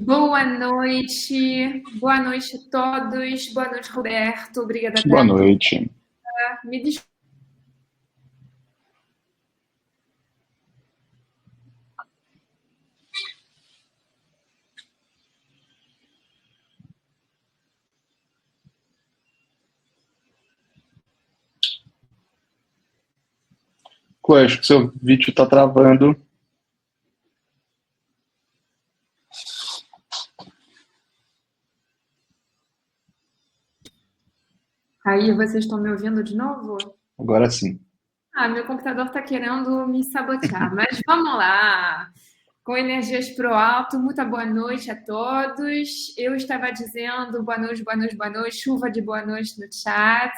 Boa noite a todos, boa noite, Roberto, obrigada Boa pela noite. me desculpa. Chloe, acho que seu vídeo está travando. Aí, vocês estão me ouvindo de novo? Agora sim. Meu computador está querendo me sabotear, mas vamos lá. Com energias pro alto, muita boa noite a todos. Eu estava dizendo boa noite, boa noite, boa noite, chuva de boa noite no chat.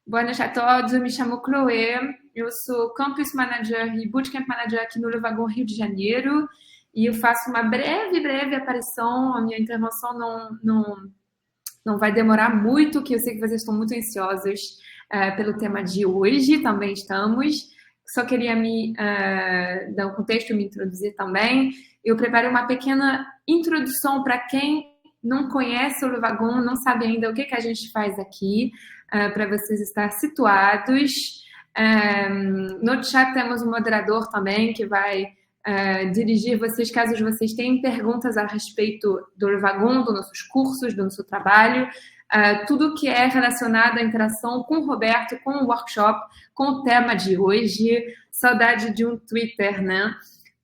Boa noite a todos, eu me chamo Chloe, eu sou Campus Manager e Bootcamp Manager aqui no Levagon, Rio de Janeiro, e eu faço uma breve aparição, a minha intervenção não vai demorar muito, que eu sei que vocês estão muito ansiosos pelo tema de hoje, também estamos. Só queria me dar um contexto, me introduzir também. Eu preparei uma pequena introdução para quem não conhece o Levagon, não sabe ainda o que a gente faz aqui, para vocês estar situados. No chat temos um moderador também que vai dirigir vocês, caso vocês tenham perguntas a respeito do Levagon, dos nossos cursos, do nosso trabalho, tudo que é relacionado à interação com o Roberto, com o workshop, com o tema de hoje. Saudade de um Twitter, né?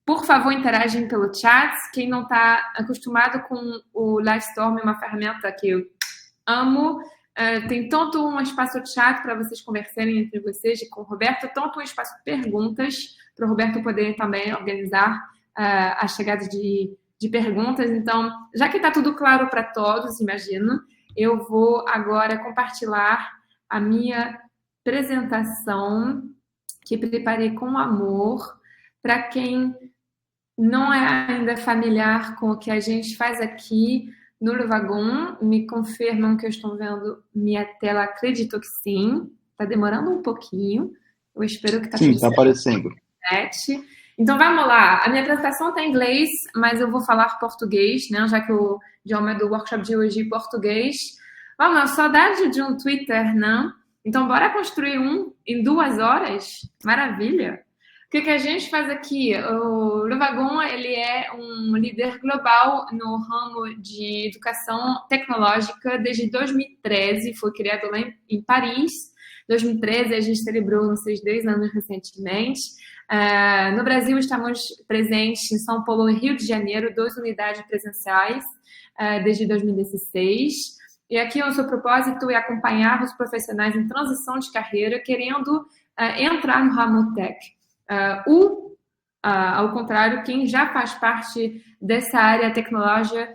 Por favor, interagem pelo chat. Quem não está acostumado com o Livestorm, é uma ferramenta que eu amo. Tem tanto um espaço de chat para vocês conversarem entre vocês e com o Roberto, tanto um espaço de perguntas para o Roberto poder também organizar a chegada de perguntas. Então, já que está tudo claro para todos, imagino, eu vou agora compartilhar a minha apresentação que preparei com amor para quem não é ainda familiar com o que a gente faz aqui no Levagon. Me confirmam que eu estou vendo minha tela, acredito que sim. Está demorando um pouquinho. Eu espero que está Sim, está aparecendo. Então vamos lá. A minha apresentação está em inglês, mas eu vou falar português, né? Já que o idioma do workshop de hoje é português. Vamos, saudade de um Twitter, né? Então bora construir um em 2 horas? Maravilha! O que a gente faz aqui? O Levagon, ele é um líder global no ramo de educação tecnológica desde 2013, foi criado lá em Paris. 2013, a gente celebrou os seus 10 anos recentemente. No Brasil, estamos presentes em São Paulo e Rio de Janeiro, 2 unidades presenciais desde 2016. E aqui o nosso propósito é acompanhar os profissionais em transição de carreira, querendo entrar no ramo tech. Ao contrário, quem já faz parte dessa área tecnológica,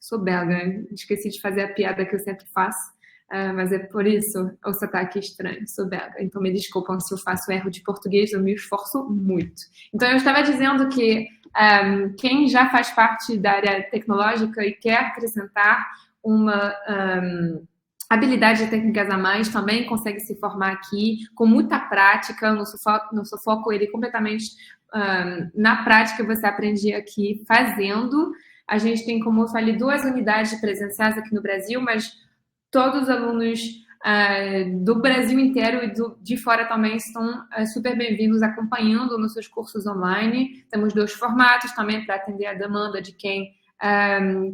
sou belga, esqueci de fazer a piada que eu sempre faço, mas é por isso o sotaque estranho, sou belga, então me desculpam se eu faço erro de português, eu me esforço muito. Então eu estava dizendo que quem já faz parte da área tecnológica e quer acrescentar uma habilidade técnicas a mais também consegue se formar aqui com muita prática. Nosso foco ele é completamente na prática, você aprende aqui fazendo. A gente tem, como eu falei, 2 unidades presenciais aqui no Brasil, mas todos os alunos do Brasil inteiro e de fora também estão super bem-vindos acompanhando nossos cursos online. Temos 2 formatos também para atender a demanda de quem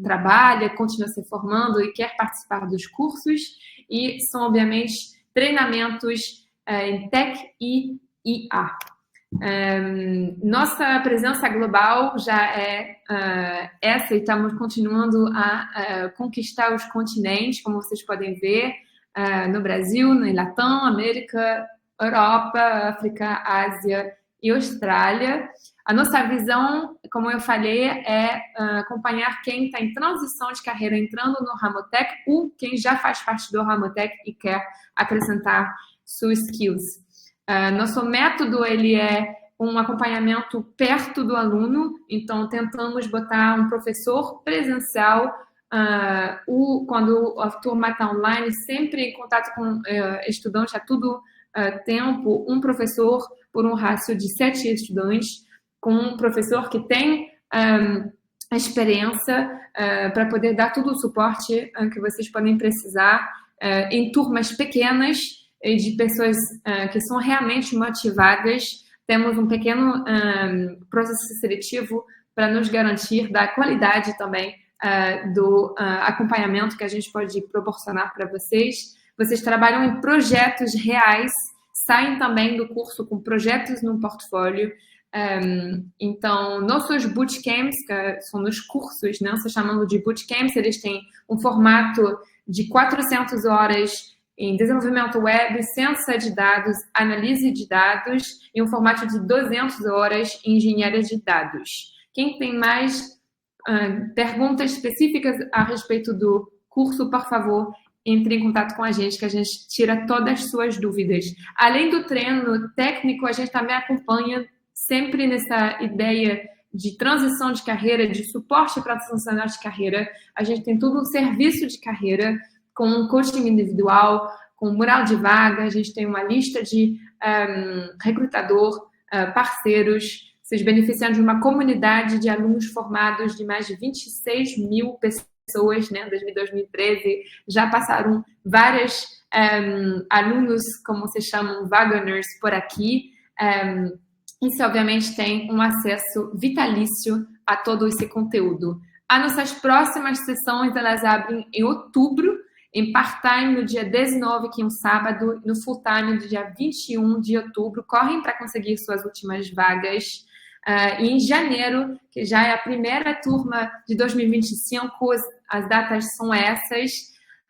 trabalha, continua se formando e quer participar dos cursos, e são, obviamente, treinamentos em Tech e IA. Nossa presença global já é essa, e estamos continuando a conquistar os continentes, como vocês podem ver, no Brasil, na Latam, América, Europa, África, Ásia e Austrália. A nossa visão, como eu falei, é acompanhar quem está em transição de carreira, entrando no ramo tech, ou quem já faz parte do ramo tech e quer acrescentar suas skills. Nosso método ele é um acompanhamento perto do aluno, então tentamos botar um professor presencial, quando a turma está online, sempre em contato com estudantes a todo tempo, um professor por um rácio de 7 estudantes, com um professor que tem a experiência para poder dar todo o suporte que vocês podem precisar em turmas pequenas e de pessoas que são realmente motivadas. Temos um pequeno processo seletivo para nos garantir da qualidade também do acompanhamento que a gente pode proporcionar para vocês. Vocês trabalham em projetos reais, saem também do curso com projetos no portfólio. Então, nossos bootcamps, que são nos cursos, né, se chamando de bootcamps, eles têm um formato de 400 horas em desenvolvimento web, ciência de dados, análise de dados e um formato de 200 horas em engenharia de dados. Quem tem mais perguntas específicas a respeito do curso, por favor, entre em contato com a gente, que a gente tira todas as suas dúvidas. Além do treino técnico, a gente também acompanha sempre nessa ideia de transição de carreira, de suporte para funcionar de carreira. A gente tem todo um serviço de carreira, com um coaching individual, com mural de vaga, a gente tem uma lista de recrutador, parceiros, vocês beneficiam de uma comunidade de alunos formados de mais de 26 mil pessoas, né? Desde 2013, já passaram vários alunos, como se chamam, vagoners, por aqui. E você, obviamente, tem um acesso vitalício a todo esse conteúdo. As nossas próximas sessões, elas abrem em outubro, em part-time no dia 19, que é um sábado, no full-time no dia 21 de outubro. Correm para conseguir suas últimas vagas. E em janeiro, que já é a primeira turma de 2025, as datas são essas.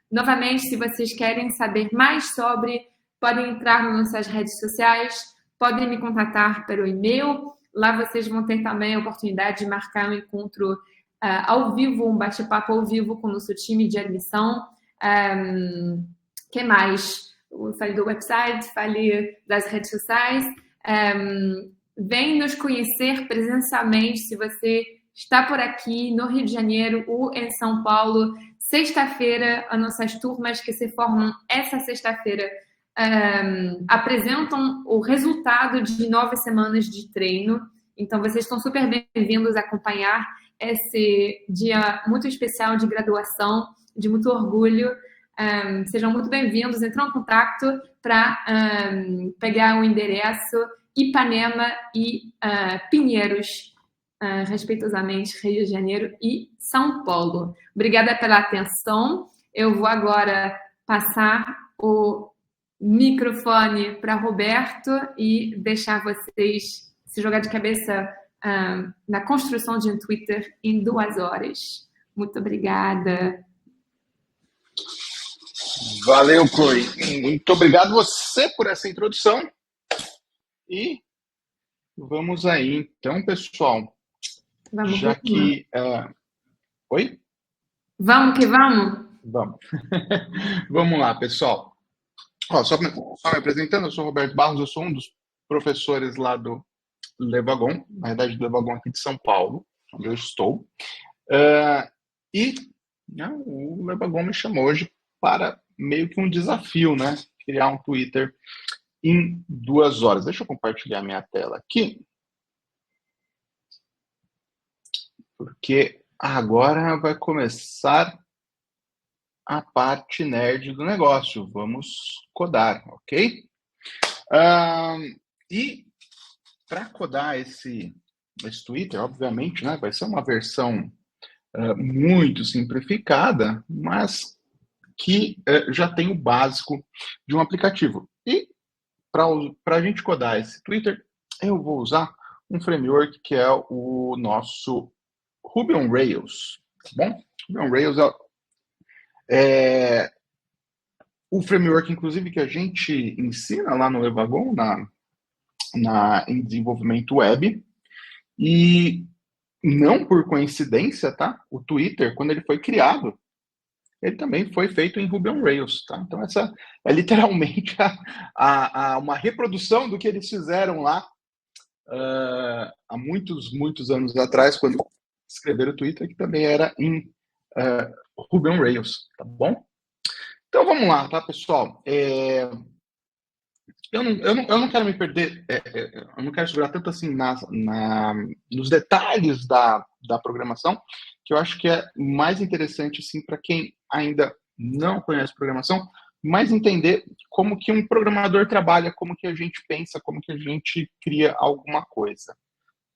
Novamente, se vocês querem saber mais sobre, podem entrar nas nossas redes sociais, podem me contatar pelo e-mail. Lá vocês vão ter também a oportunidade de marcar um encontro ao vivo, um bate-papo ao vivo com o nosso time de admissão. Que mais? Eu falei do website, falei das redes sociais. Vem nos conhecer presencialmente se você está por aqui no Rio de Janeiro ou em São Paulo. Sexta-feira, as nossas turmas que se formam essa sexta-feira apresentam o resultado de 9 semanas de treino. Então, vocês estão super bem-vindos a acompanhar esse dia muito especial de graduação, de muito orgulho. Sejam muito bem-vindos. Entrem em contato para pegar o endereço Ipanema e Pinheiros, respeitosamente, Rio de Janeiro e São Paulo. Obrigada pela atenção. Eu vou agora passar o microfone para Roberto e deixar vocês se jogar de cabeça na construção de um Twitter em 2 horas. Muito obrigada. Valeu, Chloe. Muito obrigado você por essa introdução. E vamos aí, então, pessoal. Vamos, já que... Oi? Vamos que vamos? Vamos. Vamos lá, pessoal. Ó, só me apresentando, eu sou Roberto Barros, eu sou um dos professores lá do Levagon, na verdade do Levagon aqui de São Paulo, onde eu estou. O Levagon me chamou hoje para meio que um desafio, né? Criar um Twitter em 2 horas. Deixa eu compartilhar minha tela aqui. Porque agora vai começar a parte nerd do negócio. Vamos codar, ok? E para codar esse Twitter, obviamente, né, vai ser uma versão muito simplificada, mas que já tem o básico de um aplicativo. E para a gente codar esse Twitter, eu vou usar um framework que é o nosso Ruby on Rails, tá bom? Ruby on Rails é o framework, inclusive, que a gente ensina lá no Levagon, em desenvolvimento web. E não por coincidência, tá? O Twitter, quando ele foi criado, ele também foi feito em Ruby on Rails, tá? Então, essa é literalmente uma reprodução do que eles fizeram lá há muitos anos atrás, quando escreveram o Twitter, que também era em Ruby on Rails, tá bom? Então, vamos lá, tá, pessoal? eu não quero me perder, eu não quero segurar tanto assim nos detalhes da programação, que eu acho que é mais interessante assim, para quem ainda não conhece programação, mas entender como que um programador trabalha, como que a gente pensa, como que a gente cria alguma coisa.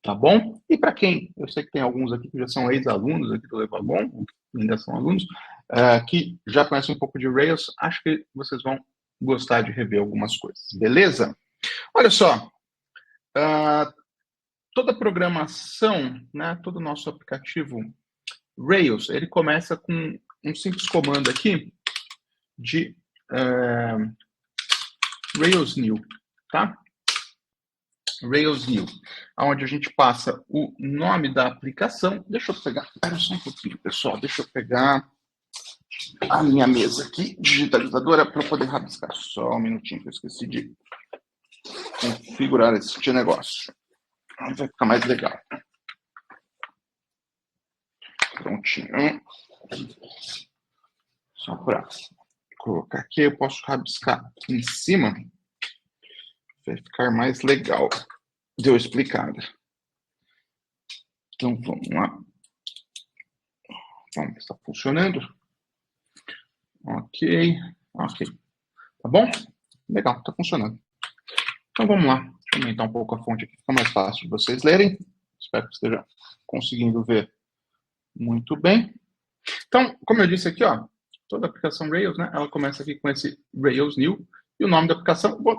Tá bom? E para quem, eu sei que tem alguns aqui que já são ex-alunos aqui do Levagon, ainda são alunos, que já conhecem um pouco de Rails, acho que vocês vão gostar de rever algumas coisas, beleza? Olha só, toda programação, né, todo o nosso aplicativo Rails, ele começa com um simples comando aqui de Rails New, tá? Rails New, onde a gente passa o nome da aplicação. Deixa eu pegar, espera só um pouquinho, pessoal, deixa eu pegar a minha mesa aqui, digitalizadora, para poder rabiscar. Só um minutinho, que eu esqueci de configurar esse negócio. Vai ficar mais legal. Prontinho. Só para colocar aqui, eu posso rabiscar em cima. Vai ficar mais legal. Deu explicado. Então, vamos lá. Vamos ver se está funcionando. Ok. Tá bom? Legal, está funcionando. Então, vamos lá. Deixa eu aumentar um pouco a fonte aqui, fica mais fácil de vocês lerem. Espero que esteja conseguindo ver muito bem. Então, como eu disse aqui, ó, toda aplicação Rails, né, ela começa aqui com esse Rails New, e o nome da aplicação, vou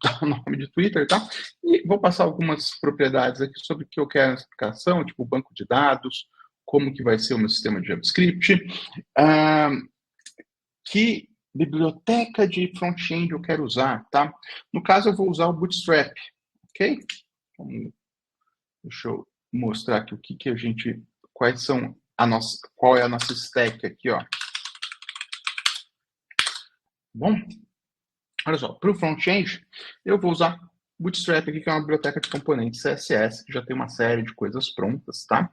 dar o nome de Twitter, tá? E vou passar algumas propriedades aqui sobre o que eu quero nessa aplicação, tipo banco de dados, como que vai ser o meu sistema de JavaScript, que biblioteca de front-end eu quero usar, tá? No caso, eu vou usar o Bootstrap, ok? Então, deixa eu mostrar aqui o que a gente, qual é a nossa stack aqui, ó. Bom, olha só, para o front-end, eu vou usar Bootstrap aqui, que é uma biblioteca de componentes CSS, que já tem uma série de coisas prontas, tá?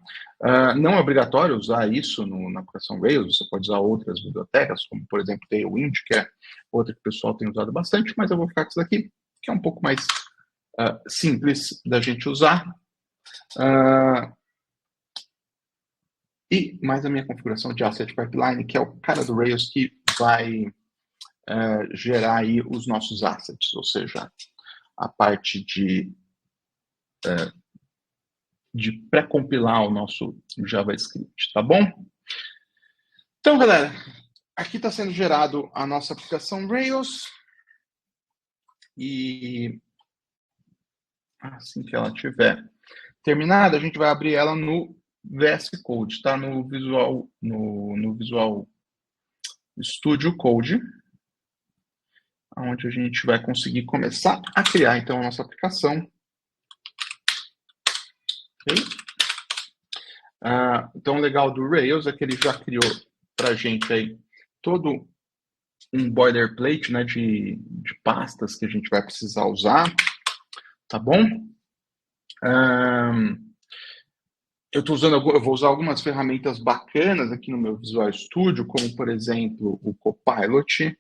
Não é obrigatório usar isso na aplicação Rails, você pode usar outras bibliotecas, como, por exemplo, Tailwind, que é outra que o pessoal tem usado bastante, mas eu vou ficar com isso daqui, que é um pouco mais simples da gente usar. E mais a minha configuração de Asset Pipeline, que é o cara do Rails que vai gerar aí os nossos assets, ou seja, a parte de pré-compilar o nosso JavaScript, tá bom? Então, galera, aqui está sendo gerado a nossa aplicação Rails e assim que ela tiver terminada, a gente vai abrir ela no VS Code, tá? No Visual Studio Code, onde a gente vai conseguir começar a criar, então, a nossa aplicação. Okay? Então, o legal do Rails é que ele já criou para a gente aí todo um boilerplate, né, de pastas que a gente vai precisar usar, tá bom? Eu vou usar algumas ferramentas bacanas aqui no meu Visual Studio, como, por exemplo, o Copilot,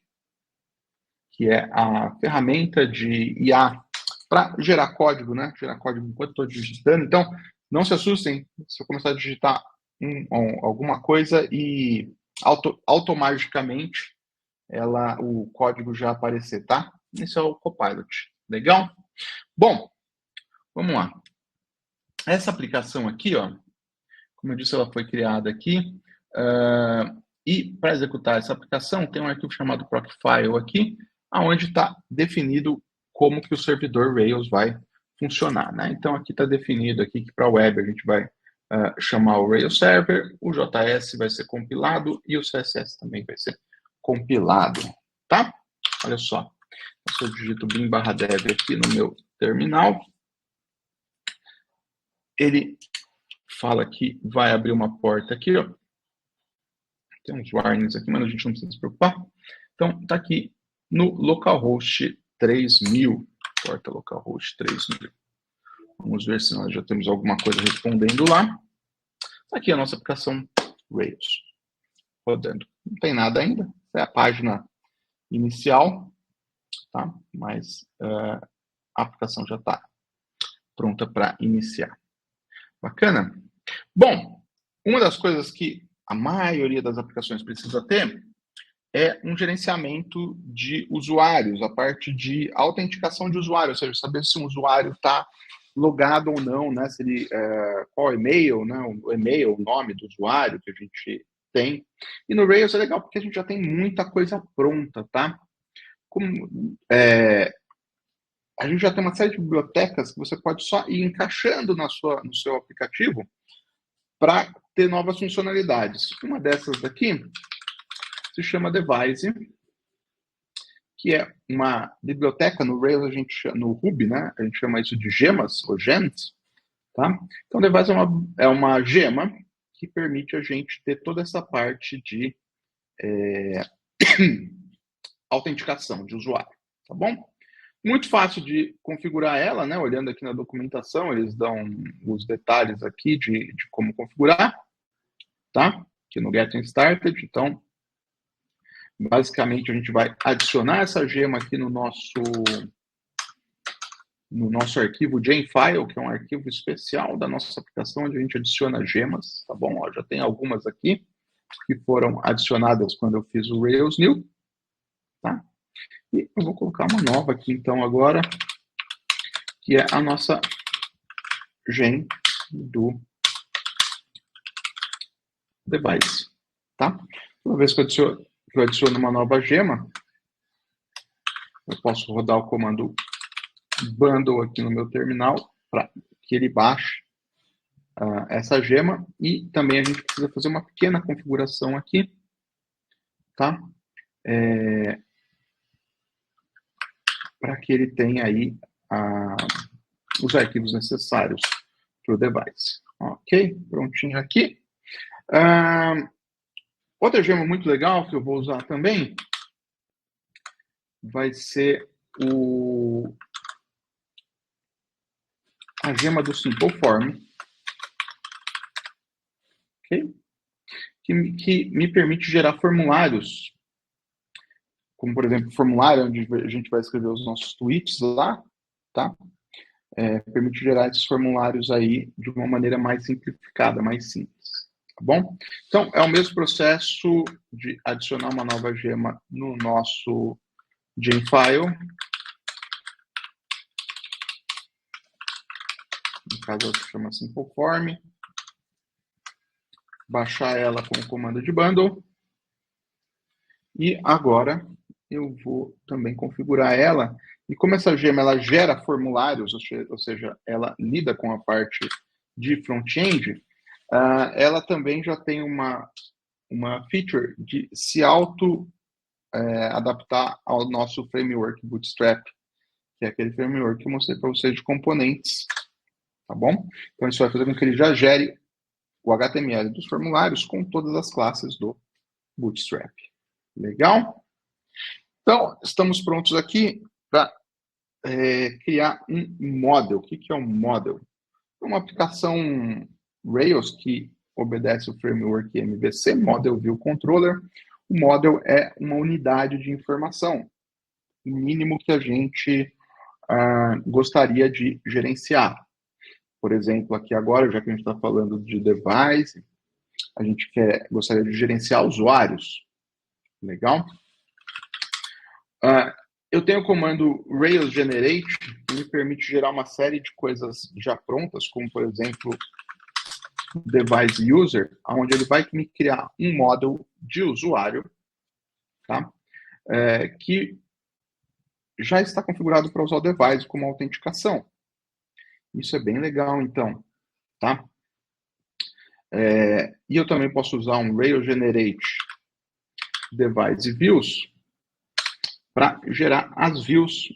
que é a ferramenta de IA para gerar código, né? Gerar código enquanto estou digitando. Então, não se assustem se eu começar a digitar alguma coisa e automaticamente o código já aparecer, tá? Esse é o Copilot. Legal? Bom, vamos lá. Essa aplicação aqui, ó, como eu disse, ela foi criada aqui. E para executar essa aplicação, tem um arquivo chamado procfile aqui, onde está definido como que o servidor Rails vai funcionar, né? Então, aqui está definido aqui que para a web a gente vai chamar o Rails Server, o JS vai ser compilado e o CSS também vai ser compilado, tá? Olha só, se eu digito bin/dev aqui no meu terminal, ele fala que vai abrir uma porta aqui, ó. Tem uns warnings aqui, mas a gente não precisa se preocupar. Então, está aqui no localhost 3000, porta localhost 3000. Vamos ver se nós já temos alguma coisa respondendo lá. Aqui a nossa aplicação Rails rodando. Não tem nada ainda, é a página inicial. tá? Mas a aplicação já está pronta para iniciar. Bacana? Bom, uma das coisas que a maioria das aplicações precisa ter é um gerenciamento de usuários, a parte de autenticação de usuário, ou seja, saber se um usuário está logado ou não, né? Se ele, qual e-mail, né? O e-mail, o nome do usuário que a gente tem. E no Rails é legal porque a gente já tem muita coisa pronta, tá? A gente já tem uma série de bibliotecas que você pode só ir encaixando no seu aplicativo para ter novas funcionalidades. Uma dessas daqui se chama Devise, que é uma biblioteca no Rails, no Ruby, né? A gente chama isso de gemas, ou gems, tá? Então, Devise é uma gema que permite a gente ter toda essa parte de autenticação de usuário, tá bom? Muito fácil de configurar ela, né? Olhando aqui na documentação, eles dão os detalhes aqui de como configurar, tá? Aqui no Getting Started. Então, basicamente, a gente vai adicionar essa gema aqui no nosso arquivo Gemfile, que é um arquivo especial da nossa aplicação, onde a gente adiciona gemas, tá bom? Ó, já tem algumas aqui que foram adicionadas quando eu fiz o Rails New, tá? E eu vou colocar uma nova aqui, então, agora, que é a nossa gem do Devise, tá? Toda vez que eu adiciono uma nova gema, eu posso rodar o comando bundle aqui no meu terminal para que ele baixe essa gema, e também a gente precisa fazer uma pequena configuração aqui, tá? Para que ele tenha aí os arquivos necessários para o Devise. Ok, prontinho aqui. Outra gema muito legal que eu vou usar também vai ser a gema do Simple Form, okay? que me permite gerar formulários, como, por exemplo, formulário onde a gente vai escrever os nossos tweets lá, tá? Permite gerar esses formulários aí de uma maneira mais simplificada, mais simples, tá bom? Então, é o mesmo processo de adicionar uma nova gema no nosso Gemfile. No caso, ela se chama Simple Form. Baixar ela com o comando de bundle. E agora eu vou também configurar ela. E como essa gema ela gera formulários, ou seja, ela lida com a parte de front-end, ela também já tem uma feature de se adaptar ao nosso framework Bootstrap, que é aquele framework que eu mostrei para vocês de componentes, tá bom? Então isso vai fazer com que ele já gere o HTML dos formulários com todas as classes do Bootstrap. Legal? Então, estamos prontos aqui para criar um model. O que é um model? É uma aplicação Rails que obedece o framework MVC, Model View Controller. O model é uma unidade de informação, o mínimo que a gente gostaria de gerenciar. Por exemplo, aqui agora, já que a gente está falando de Devise, a gente gostaria de gerenciar usuários. Legal? Eu tenho o comando Rails Generate, que me permite gerar uma série de coisas já prontas, como, por exemplo, Devise User, onde ele vai me criar um model de usuário, tá? Que já está configurado para usar o Devise como autenticação. Isso é bem legal, então, tá? E eu também posso usar um Rails Generate Devise Views para gerar as views,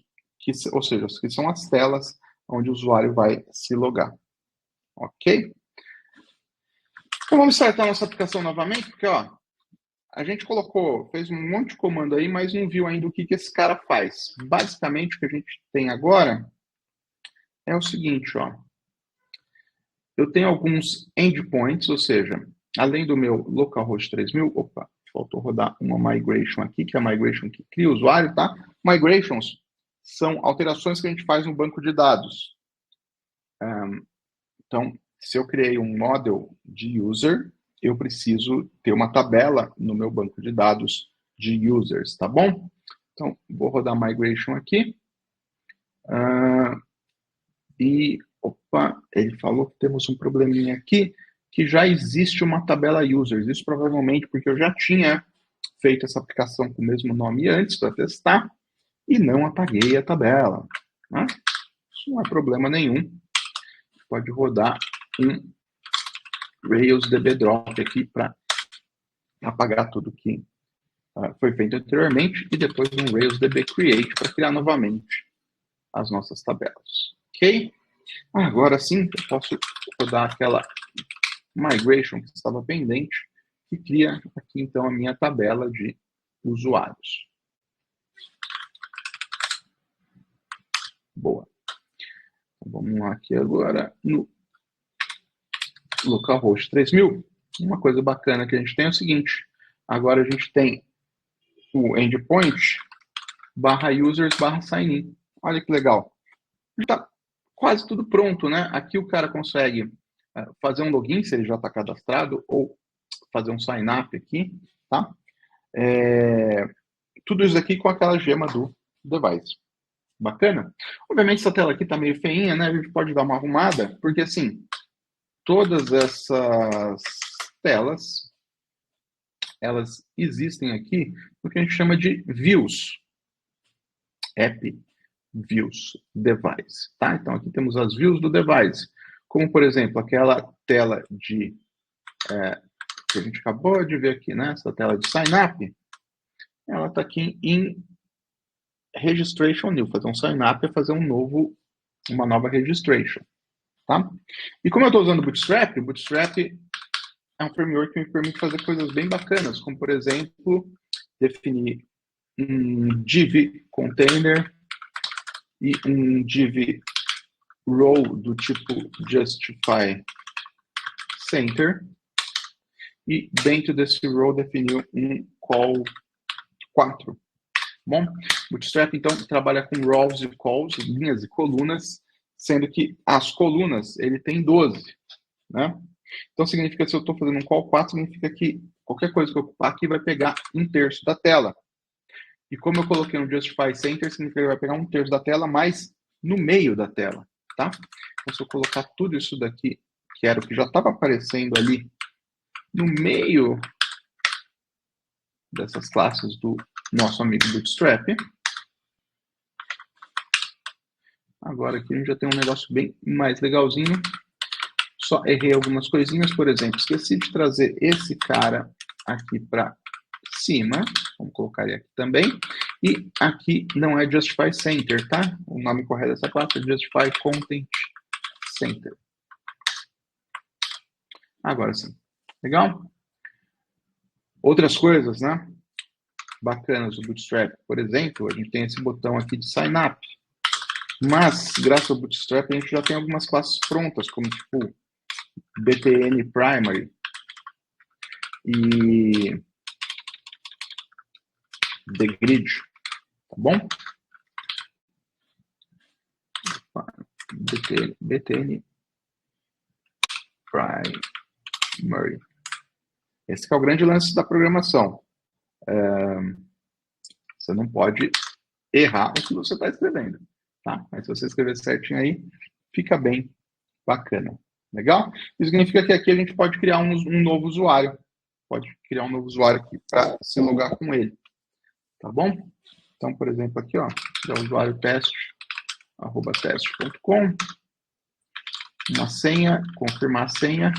ou seja, que são as telas onde o usuário vai se logar. Ok? Então vamos startar nossa aplicação novamente, porque ó, a gente fez um monte de comando aí, mas não viu ainda o que esse cara faz. Basicamente, o que a gente tem agora é o seguinte, ó. Eu tenho alguns endpoints, ou seja, além do meu localhost 3000, opa, faltou rodar uma migration aqui, que é a migration que cria o usuário, tá? Migrations são alterações que a gente faz no banco de dados. Então, se eu criei um model de user, eu preciso ter uma tabela no meu banco de dados de users, tá bom? Então, vou rodar migration aqui. Opa, ele falou que temos um probleminha aqui, que já existe uma tabela users. Isso provavelmente porque eu já tinha feito essa aplicação com o mesmo nome antes para testar e não apaguei a tabela. Né? Isso não é problema nenhum. Pode rodar um Rails DB drop aqui para apagar tudo que foi feito anteriormente e depois um Rails DB create para criar novamente as nossas tabelas. Ok? Agora sim, eu posso rodar aquela migration que estava pendente e cria aqui então a minha tabela de usuários. Boa. Então, vamos lá aqui agora no localhost 3000. Uma coisa bacana que a gente tem é o seguinte, agora a gente tem o endpoint /users/signin. Olha que legal. Está quase tudo pronto, né? Aqui o cara consegue fazer um login, se ele já está cadastrado, ou fazer um sign-up aqui, tá? Tudo isso aqui com aquela gema do device. Bacana? Obviamente essa tela aqui está meio feinha, né? A gente pode dar uma arrumada, porque assim, todas essas telas, elas existem aqui no que a gente chama de views. App Views Device, tá? Então aqui temos as views do device, como por exemplo aquela tela de que a gente acabou de ver aqui, né? Essa tela de sign up, ela está aqui em registration new, fazer um sign up é fazer uma nova registration, tá? E como eu estou usando o Bootstrap é um framework que me permite fazer coisas bem bacanas, como por exemplo definir um div container e um div row do tipo justify center e dentro desse row definir um call 4. Bom, Bootstrap então trabalha com rows e calls, linhas e colunas, sendo que as colunas ele tem 12, né? Então significa que se eu estou fazendo um call 4, significa que qualquer coisa que eu ocupar aqui vai pegar 1/3 da tela. E como eu coloquei um Justify Center, significa que ele vai pegar 1/3 da tela, mas no meio da tela, tá? Então, se eu colocar tudo isso daqui, que era o que já estava aparecendo ali, no meio dessas classes do nosso amigo Bootstrap, agora aqui a gente já tem um negócio bem mais legalzinho. Só errei algumas coisinhas, por exemplo, esqueci de trazer esse cara aqui para cima, vamos colocar ele aqui também, e aqui não é Justify Center, tá? O nome correto dessa classe é Justify Content Center. Agora sim. Legal? Outras coisas, né? Bacanas do Bootstrap. Por exemplo, a gente tem esse botão aqui de Sign Up. Mas, graças ao Bootstrap, a gente já tem algumas classes prontas, como tipo BTN Primary e The Grid, tá bom? BTN Primary. Esse que é o grande lance da programação. Você não pode errar o que você está escrevendo, tá? Mas se você escrever certinho aí, fica bem bacana. Legal? Isso significa que aqui a gente pode criar um novo usuário. Pode criar um novo usuário aqui para se logar com ele. Tá bom? Então, por exemplo, aqui, ó, é o usuário teste@teste.com. Uma senha, confirmar a senha.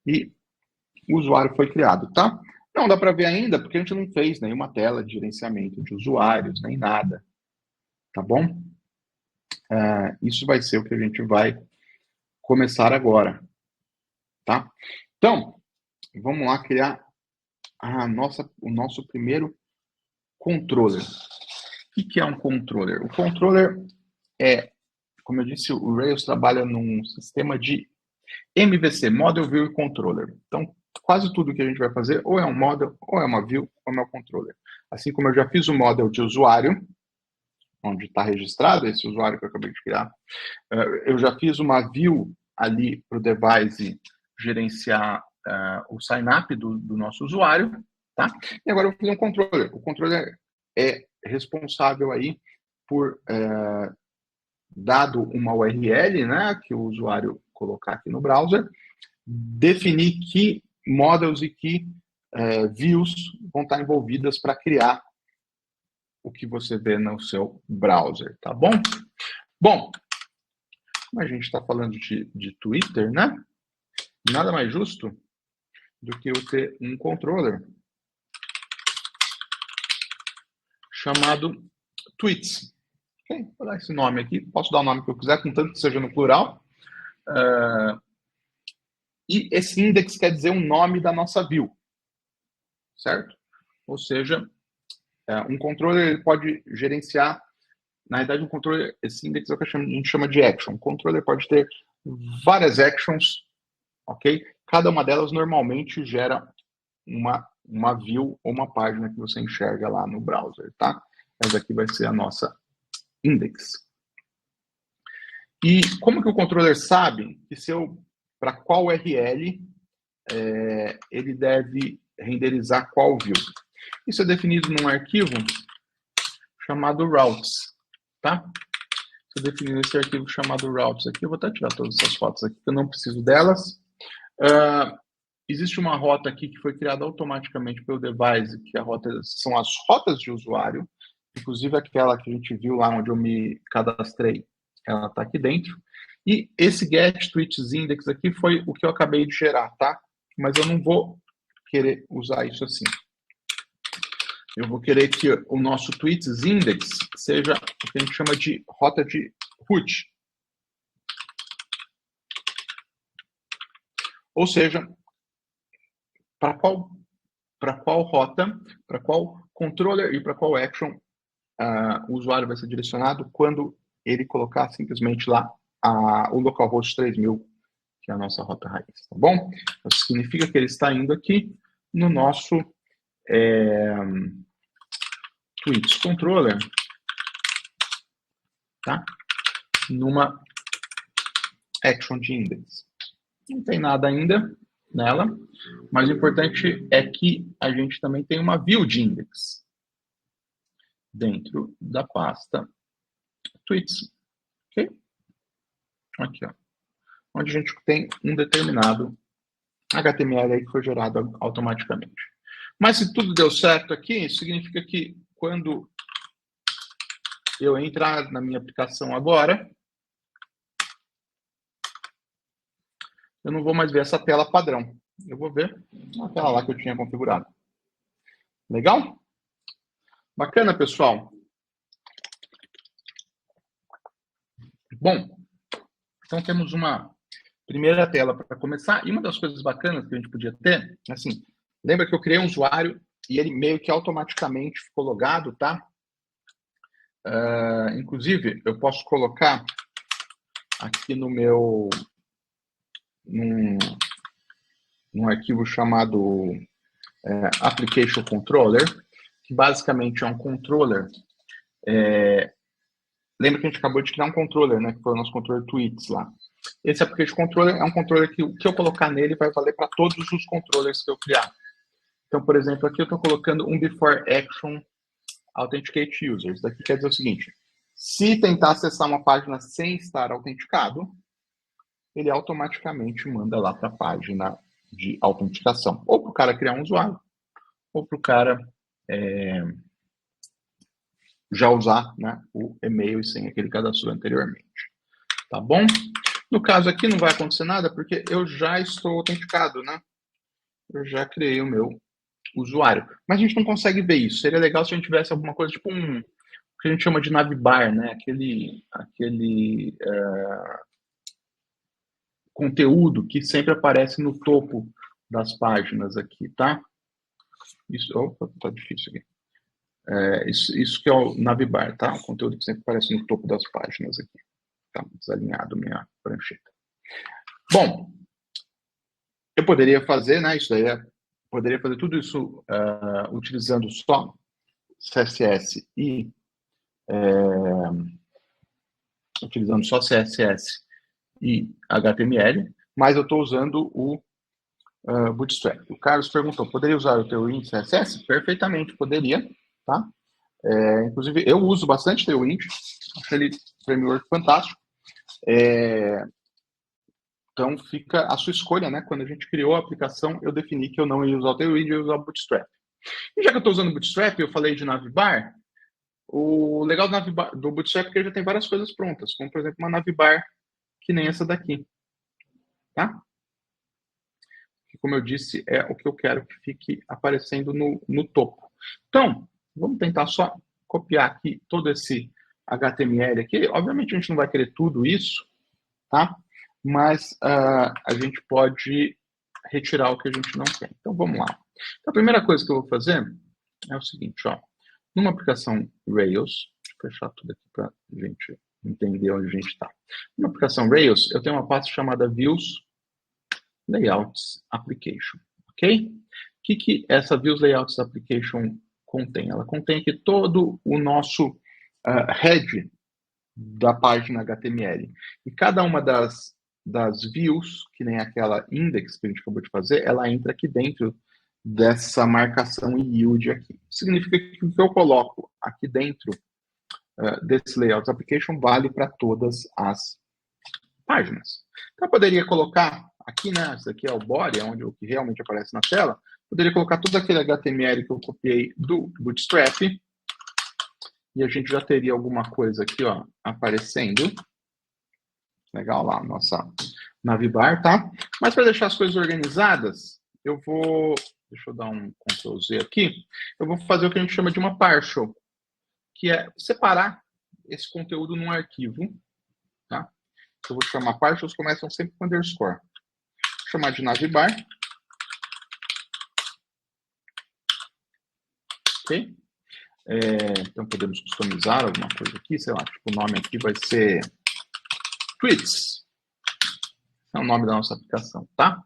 E o usuário foi criado, tá? Não dá para ver ainda, porque a gente não fez nenhuma tela de gerenciamento de usuários, nem nada. Tá bom? Isso vai ser o que a gente vai começar agora. Tá? Então, vamos lá criar o nosso primeiro controller. O que é um controller? O controller é, como eu disse, o Rails trabalha num sistema de MVC, Model View Controller. Então, quase tudo que a gente vai fazer ou é um model, ou é uma view, ou é um controller. Assim como eu já fiz o model de usuário, onde está registrado esse usuário que eu acabei de criar, eu já fiz uma view ali para o device gerenciar o sign-up do nosso usuário, tá? E agora eu vou fazer um controller. O controller é responsável aí por, dado uma URL, né, que o usuário colocar aqui no browser, definir que models e que views vão estar envolvidas para criar o que você vê no seu browser, tá bom? Bom, como a gente está falando de Twitter, né? Nada mais justo do que eu ter um controller chamado Tweets. Okay? Vou dar esse nome aqui, posso dar o nome que eu quiser, contanto que seja no plural. E esse index quer dizer o nome da nossa view, certo? Ou seja, um controller ele pode gerenciar, na verdade um controller, esse index é o que a gente chama de action. O controller pode ter várias actions, ok? Cada uma delas normalmente gera uma view ou uma página que você enxerga lá no browser, tá? Essa aqui vai ser a nossa index. E como que o controller sabe que para qual URL ele deve renderizar qual view? Isso é definido num arquivo chamado routes, tá? Isso é definido nesse arquivo chamado routes aqui. Eu vou até tirar todas essas fotos aqui, que eu não preciso delas. Existe uma rota aqui que foi criada automaticamente pelo device, que são as rotas de usuário, inclusive aquela que a gente viu lá onde eu me cadastrei, ela está aqui dentro. E esse get tweets index aqui foi o que eu acabei de gerar, tá? Mas eu não vou querer usar isso assim. Eu vou querer que o nosso tweets index seja o que a gente chama de rota de root. Ou seja, para qual rota, para qual controller e para qual action o usuário vai ser direcionado quando ele colocar simplesmente lá o localhost 3000, que é a nossa rota raiz, tá bom? Isso significa que ele está indo aqui no nosso tweets controller, tá? Numa action de index. Não tem nada ainda nela, mas o importante é que a gente também tem uma view de index dentro da pasta tweets, ok? Aqui, ó, onde a gente tem um determinado HTML aí que foi gerado automaticamente. Mas se tudo deu certo aqui, isso significa que quando eu entrar na minha aplicação agora, eu não vou mais ver essa tela padrão. Eu vou ver a tela lá que eu tinha configurado. Legal? Bacana, pessoal? Bom, então temos uma primeira tela para começar. E uma das coisas bacanas que a gente podia ter, assim, lembra que eu criei um usuário e ele meio que automaticamente ficou logado, tá? Inclusive, eu posso colocar aqui no meu num arquivo chamado Application Controller, que basicamente é um controller. Lembra que a gente acabou de criar um controller, né? Que foi o nosso controller tweets lá. Esse Application Controller é um controller que o que eu colocar nele vai valer para todos os controllers que eu criar. Então, por exemplo, aqui eu estou colocando um Before Action Authenticate User. Isso daqui quer dizer o seguinte: se tentar acessar uma página sem estar autenticado, ele automaticamente manda lá para a página de autenticação. Ou para o cara criar um usuário, ou para o cara já usar, né, o e-mail e senha que ele cadastrou anteriormente. Tá bom? No caso aqui não vai acontecer nada, porque eu já estou autenticado, né? Eu já criei o meu usuário. Mas a gente não consegue ver isso. Seria legal se a gente tivesse alguma coisa, tipo o que a gente chama de navbar, né? Aquele conteúdo que sempre aparece no topo das páginas aqui, tá? Isso, opa, tá difícil aqui. Isso que é o navbar, tá? O conteúdo que sempre aparece no topo das páginas aqui. Tá desalinhado minha prancheta. Bom, Eu poderia fazer, né? Isso daí poderia fazer tudo isso utilizando só CSS e HTML, mas eu estou usando o Bootstrap. O Carlos perguntou, poderia usar o Tailwind CSS? Perfeitamente, poderia, tá? Inclusive, eu uso bastante Tailwind, acho ele um framework fantástico. Então, fica a sua escolha, né? Quando a gente criou a aplicação, eu defini que eu não ia usar o Tailwind, eu ia usar o Bootstrap. E já que eu estou usando o Bootstrap, eu falei de Navbar, o legal do Bootstrap é que ele já tem várias coisas prontas, como, por exemplo, uma Navbar que nem essa daqui, tá? Que, como eu disse, é o que eu quero que fique aparecendo no topo. Então, vamos tentar só copiar aqui todo esse HTML aqui. Obviamente, a gente não vai querer tudo isso, tá? Mas a gente pode retirar o que a gente não quer. Então, vamos lá. Então, a primeira coisa que eu vou fazer é o seguinte, ó. Numa aplicação Rails, deixa eu fechar tudo aqui para a gente entender onde a gente está. Numa aplicação Rails, eu tenho uma pasta chamada Views Layouts Application, ok? O que essa Views Layouts Application contém? Ela contém aqui todo o nosso head da página HTML. E cada uma das views, que nem aquela index que a gente acabou de fazer, ela entra aqui dentro dessa marcação yield aqui. Significa que o que eu coloco aqui dentro desse layout application vale para todas as páginas. Então, eu poderia colocar aqui, né, esse aqui é o body, onde o que realmente aparece na tela, poderia colocar todo aquele HTML que eu copiei do Bootstrap, e a gente já teria alguma coisa aqui, ó, aparecendo. Legal lá, nossa Navbar, tá? Mas para deixar as coisas organizadas, eu vou... Deixa eu dar um Ctrl Z aqui. Eu vou fazer o que a gente chama de uma partial, que é separar esse conteúdo num arquivo, tá? Eu vou chamar partials, começam sempre com underscore. Vou chamar de Navbar. Ok? Então, podemos customizar alguma coisa aqui, sei lá, tipo, o nome aqui vai ser Tweets. É o nome da nossa aplicação, tá?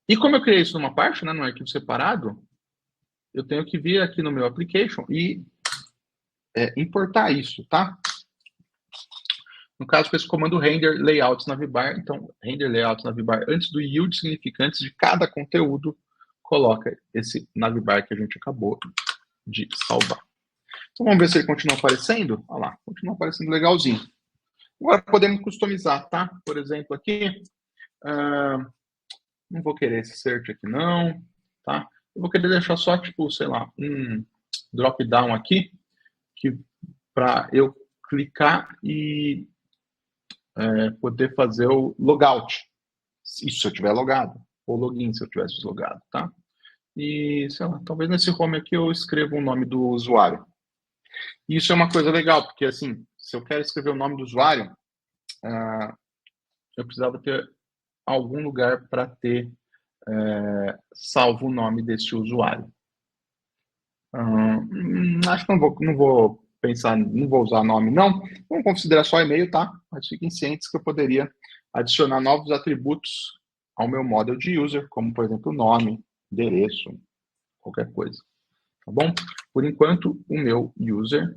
E como eu criei isso numa parte, né, num arquivo separado, eu tenho que vir aqui no meu application e importar isso, tá? No caso, com esse comando render layouts navbar, então, render layouts navbar antes do yield significa antes de cada conteúdo, coloca esse navbar que a gente acabou de salvar. Então, vamos ver se ele continua aparecendo. Olha lá, continua aparecendo legalzinho. Agora, podemos customizar, tá? Por exemplo, aqui, não vou querer esse search aqui não, tá? Eu vou querer deixar só, tipo, sei lá, um drop down aqui, que para eu clicar e poder fazer o logout. Isso se eu tiver logado. Ou login se eu tivesse deslogado, tá? E, sei lá, talvez nesse home aqui eu escreva o nome do usuário. E isso é uma coisa legal, porque assim, se eu quero escrever o nome do usuário, eu precisava ter algum lugar para ter salvo o nome desse usuário. Acho que não vou pensar, não vou usar nome, não. Vamos considerar só e-mail, tá? Mas fiquem cientes que eu poderia adicionar novos atributos ao meu model de user, como, por exemplo, nome, endereço, qualquer coisa. Tá bom? Por enquanto, o meu user, a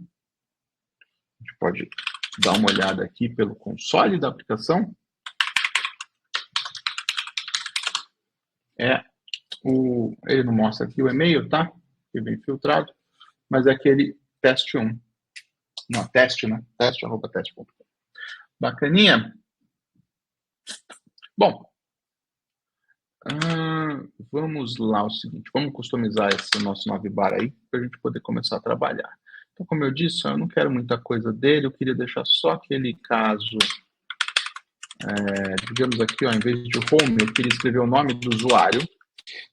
gente pode dar uma olhada aqui pelo console da aplicação. Ele não mostra aqui o e-mail, tá? Que vem filtrado, mas é aquele teste1. Não, teste, né? Teste@teste.com. Bacaninha? Bom, vamos lá, o seguinte, vamos customizar esse nosso navbar aí, para a gente poder começar a trabalhar. Então, como eu disse, eu não quero muita coisa dele, eu queria deixar só aquele caso, digamos aqui, ó, em vez de home, eu queria escrever o nome do usuário,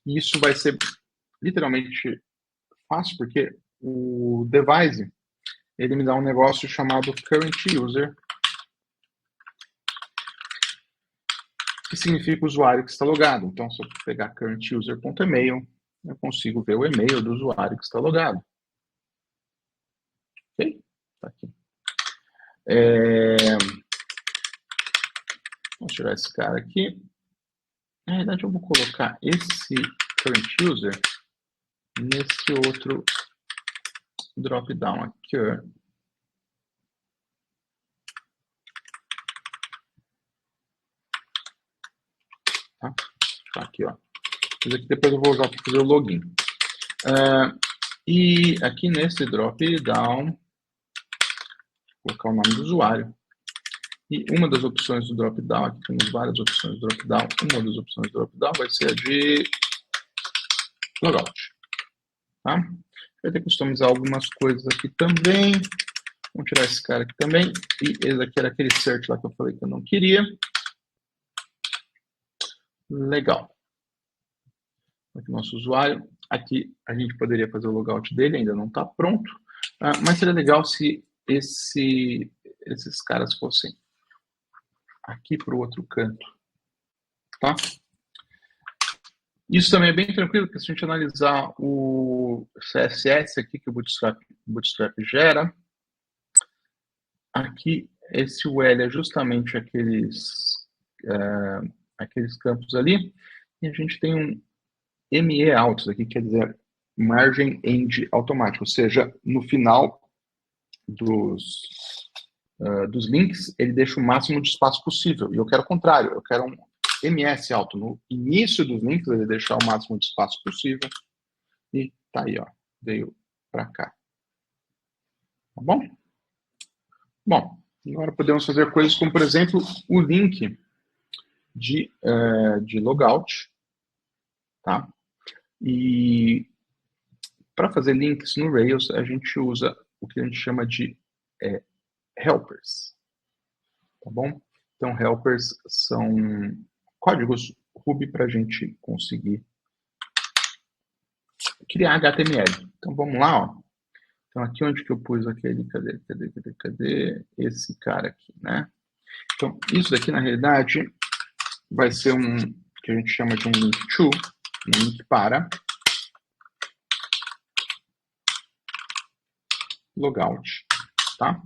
e isso vai ser literalmente fácil, porque o device, ele me dá um negócio chamado current user, que significa o usuário que está logado. Então, se eu pegar currentuser.email, eu consigo ver o e-mail do usuário que está logado. Ok? Tá aqui. Vamos tirar esse cara aqui. Na verdade, eu vou colocar esse current user nesse outro drop-down aqui, ó. Tá? Aqui, ó. Isso aqui depois eu vou usar para fazer o login. E aqui nesse drop-down, vou colocar o nome do usuário. E uma das opções do drop-down, aqui temos várias opções do drop-down, uma das opções do drop-down vai ser a de logout. Tá? Vai ter que customizar algumas coisas aqui também. Vamos tirar esse cara aqui também. E esse aqui era aquele search lá que eu falei que eu não queria. Legal. Aqui o nosso usuário. Aqui a gente poderia fazer o logout dele, ainda não está pronto. Mas seria legal se esses caras fossem aqui para o outro canto. Tá? Isso também é bem tranquilo, porque se a gente analisar o CSS aqui que o Bootstrap gera, aqui esse UL é justamente aqueles campos ali, e a gente tem um ME Autos aqui, quer dizer, Margin End automático, ou seja, no final dos links, ele deixa o máximo de espaço possível, e eu quero o contrário, eu quero um MS alto. No início dos links, ele deixar o máximo de espaço possível. E tá aí, ó. Veio para cá. Tá bom? Bom, agora podemos fazer coisas como, por exemplo, o link de logout. Tá? E para fazer links no Rails, a gente usa o que a gente chama de helpers. Tá bom? Então, helpers são códigos Ruby para a gente conseguir criar HTML. Então, vamos lá, ó. Então, aqui onde que eu pus aquele, cadê? Esse cara aqui, né? Então, isso daqui, na realidade, vai ser um, que a gente chama de um link to, um link para logout, tá?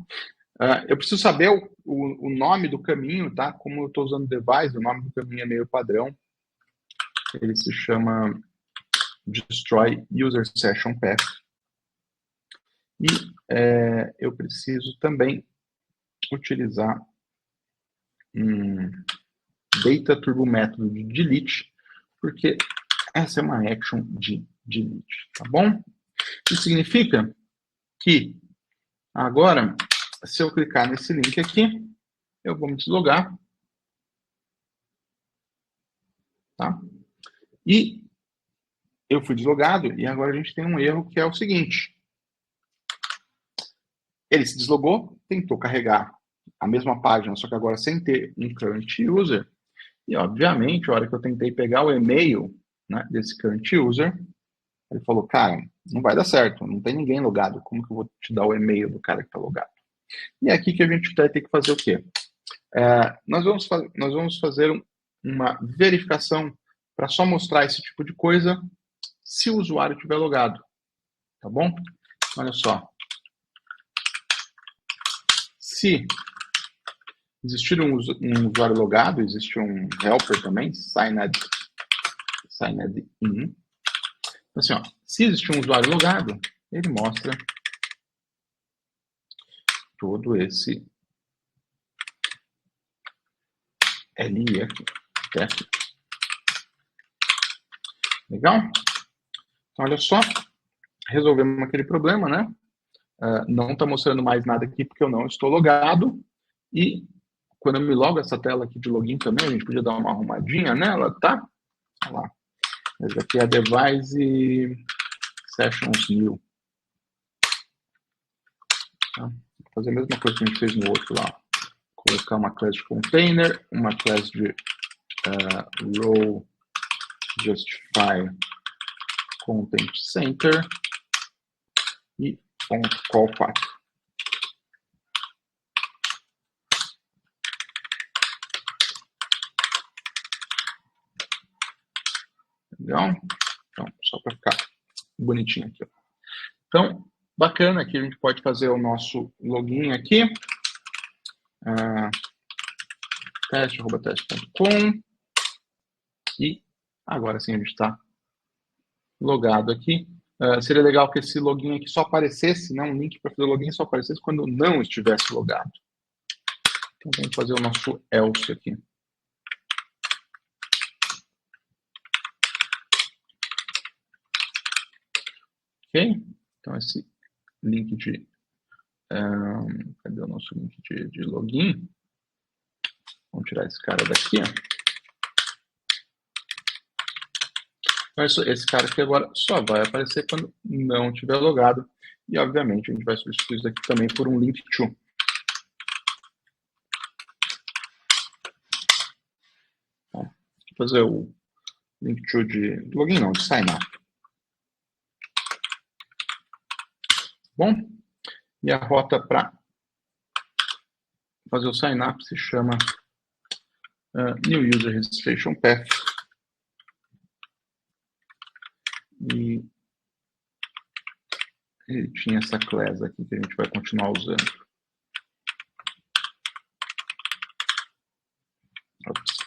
Eu preciso saber o nome do caminho, tá? Como eu estou usando device, o nome do caminho é meio padrão. Ele se chama Destroy User Session Path. E eu preciso também utilizar um Data Turbo método de delete, porque essa é uma action de delete, tá bom? Isso significa que agora, se eu clicar nesse link aqui, eu vou me deslogar. Tá? E eu fui deslogado, e agora a gente tem um erro que é o seguinte. Ele se deslogou, tentou carregar a mesma página, só que agora sem ter um current user. E, obviamente, a hora que eu tentei pegar o e-mail, né, desse current user, ele falou, cara, não vai dar certo, não tem ninguém logado. Como que eu vou te dar o e-mail do cara que está logado? E é aqui que a gente vai ter que fazer o quê? Nós vamos fazer uma verificação para só mostrar esse tipo de coisa se o usuário estiver logado. Tá bom? Olha só. Se existir um usuário logado, existe um helper também, signed in. Então, assim, ó, se existir um usuário logado, ele mostra todo esse LI aqui. Legal? Então, olha só, resolvemos aquele problema, né? Não está mostrando mais nada aqui porque eu não estou logado. E quando eu me logo essa tela aqui de login também, a gente podia dar uma arrumadinha nela, tá? Olha lá. Esse aqui é a device sessions new. Tá? Vou fazer a mesma coisa que a gente fez no outro lá. Colocar uma class de container, uma class de role justify content center e call 4. Legal? Então, só para ficar bonitinho aqui. Ó. Então, bacana, aqui a gente pode fazer o nosso login aqui. Teste.teste.com e Agora sim a gente está logado aqui. Seria legal que esse login aqui só aparecesse, né? Um link para fazer login só aparecesse quando não estivesse logado. Então vamos fazer o nosso else aqui. Ok? Então esse link de... cadê o nosso link de login? Vamos tirar esse cara daqui. Então esse cara aqui agora só vai aparecer quando não estiver logado. E obviamente a gente vai substituir isso aqui também por um link to. Vou fazer o link to de login, não, de sign up. Bom, e a rota para fazer o sign up se chama New User Registration Path. E ele tinha essa class aqui que a gente vai continuar usando. Ops.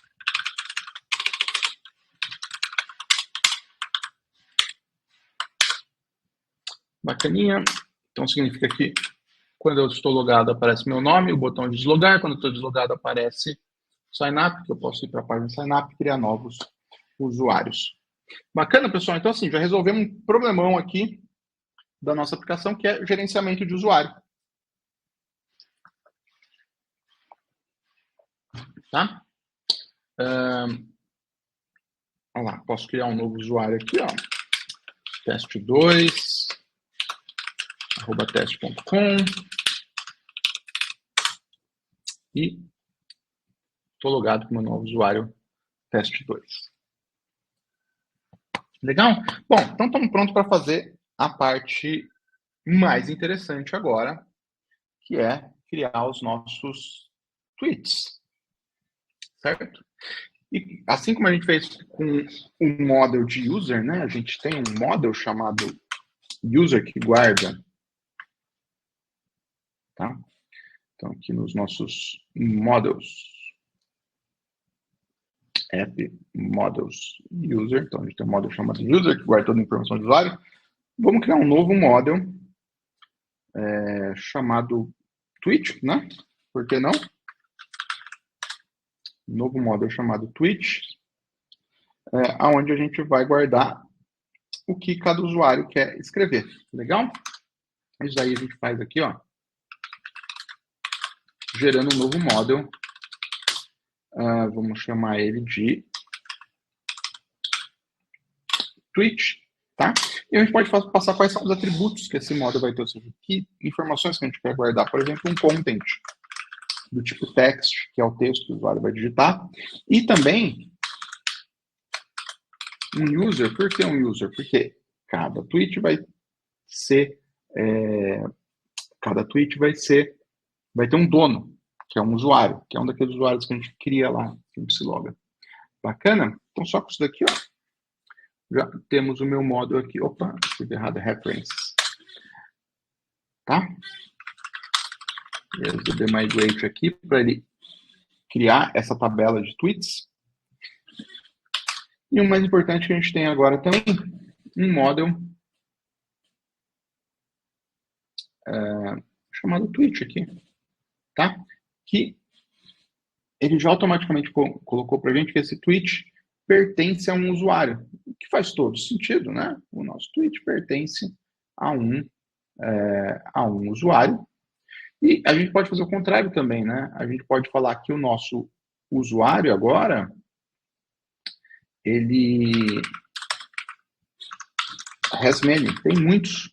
Bacaninha. Então significa que quando eu estou logado aparece meu nome, o botão de deslogar. Quando eu estou deslogado aparece sign up, que eu posso ir para a página sign up e criar novos usuários. Bacana, pessoal. Então assim, já resolvemos um problemão aqui da nossa aplicação, que é gerenciamento de usuário. Tá? Olha lá, posso criar um novo usuário aqui, ó. teste2, @teste.com. E estou logado com o meu novo usuário, teste2. Legal? Bom, então estamos prontos para fazer a parte mais interessante agora, que é criar os nossos tweets. Certo? E assim como a gente fez com o model de user, né? A gente tem um model chamado user que guarda. Tá? Então, aqui nos nossos models, app models user. Então, a gente tem um model chamado user que guarda toda a informação do usuário. Vamos criar um novo model chamado tweet, né? Por que não? Novo model chamado tweet, onde a gente vai guardar o que cada usuário quer escrever. Legal? Isso aí a gente faz aqui, ó, gerando um novo model. Vamos chamar ele de tweet, tá? E a gente pode passar quais são os atributos que esse model vai ter, ou seja, que informações que a gente quer guardar. Por exemplo, um content, do tipo text, que é o texto que o usuário vai digitar. E também um user. Por que um user? Porque cada tweet vai ter um dono, que é um usuário, que é um daqueles usuários que a gente cria lá, que a gente se loga. Bacana? Então, só com isso daqui, ó, já temos o meu model aqui. Opa, escrevi errado, references. Tá? Eu vou demigrate aqui para ele criar essa tabela de tweets. E o mais importante que a gente tem agora também, um model chamado tweet aqui, tá? Que ele já automaticamente colocou para a gente que esse tweet pertence a um usuário, o que faz todo sentido, né? O nosso tweet pertence a um usuário. E a gente pode fazer o contrário também, né? A gente pode falar que o nosso usuário agora, ele has many, tem muitos,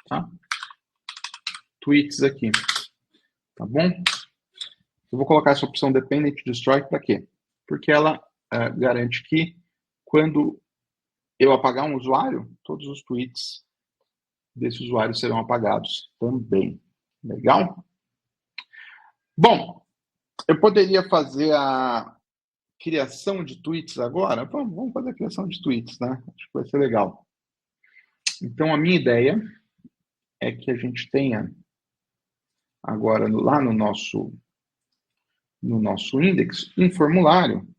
tá? Tweets aqui, tá bom? Eu vou colocar essa opção dependent destroy para quê? Porque ela garante que quando eu apagar um usuário, todos os tweets desse usuário serão apagados também. Legal? Bom, eu poderia fazer a criação de tweets agora? Vamos fazer a criação de tweets, né? Acho que vai ser legal. Então, a minha ideia é que a gente tenha agora lá no nosso index um formulário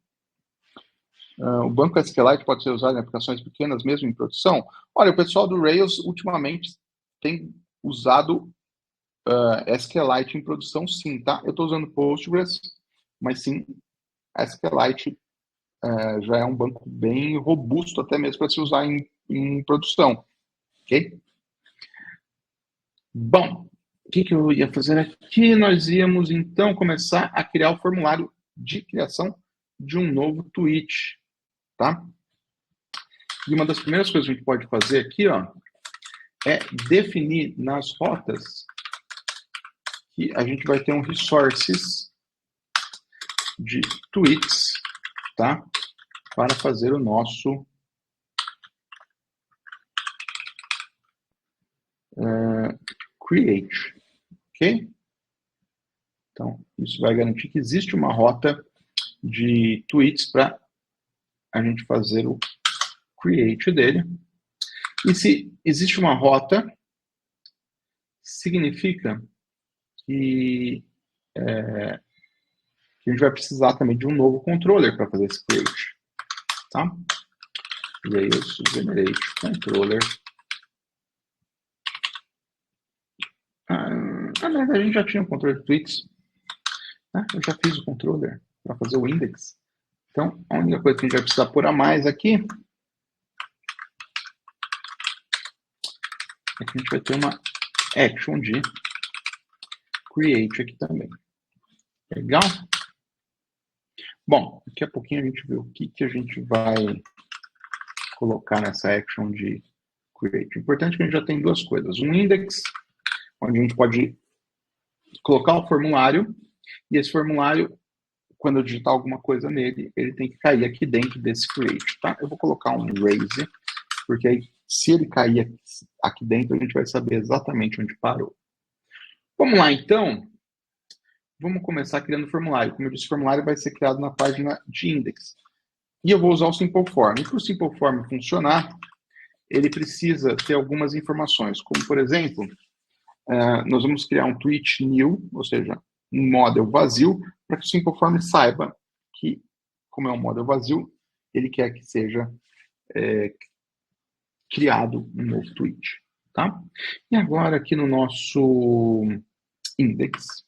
O banco SQLite pode ser usado em aplicações pequenas, mesmo em produção? Olha, o pessoal do Rails ultimamente tem usado SQLite em produção, sim, tá? Eu estou usando Postgres, mas sim, SQLite já é um banco bem robusto, até mesmo para se usar em produção, ok? Bom, o que eu ia fazer aqui? Nós íamos, então, começar a criar o formulário de criação de um novo tweet, tá? E uma das primeiras coisas que a gente pode fazer aqui, ó, é definir nas rotas que a gente vai ter um resources de tweets, tá? Para fazer o nosso create, ok? Então, isso vai garantir que existe uma rota de tweets para a gente fazer o create dele. E se existe uma rota, significa que a gente vai precisar também de um novo controller para fazer esse create, tá? Rails generate controller. Mas a gente já tinha um controller de tweets, né? Eu já fiz o controller para fazer o index. Então, a única coisa que a gente vai precisar pôr a mais aqui é que a gente vai ter uma action de create aqui também. Legal? Bom, daqui a pouquinho a gente vê o que a gente vai colocar nessa action de create. O importante é que a gente já tem duas coisas. Um index, onde a gente pode colocar o formulário, e esse formulário, quando eu digitar alguma coisa nele, ele tem que cair aqui dentro desse create, tá? Eu vou colocar um raise, porque aí, se ele cair aqui dentro, a gente vai saber exatamente onde parou. Vamos lá, então. Vamos começar criando o formulário. Como eu disse, o formulário vai ser criado na página de index. E eu vou usar o Simple Form. E para o Simple Form funcionar, ele precisa ter algumas informações, como, por exemplo, nós vamos criar um tweet new, ou seja, um model vazio, para que o Simple Form saiba que, como é um model vazio, ele quer que seja criado um novo tweet, tá? E agora, aqui no nosso index,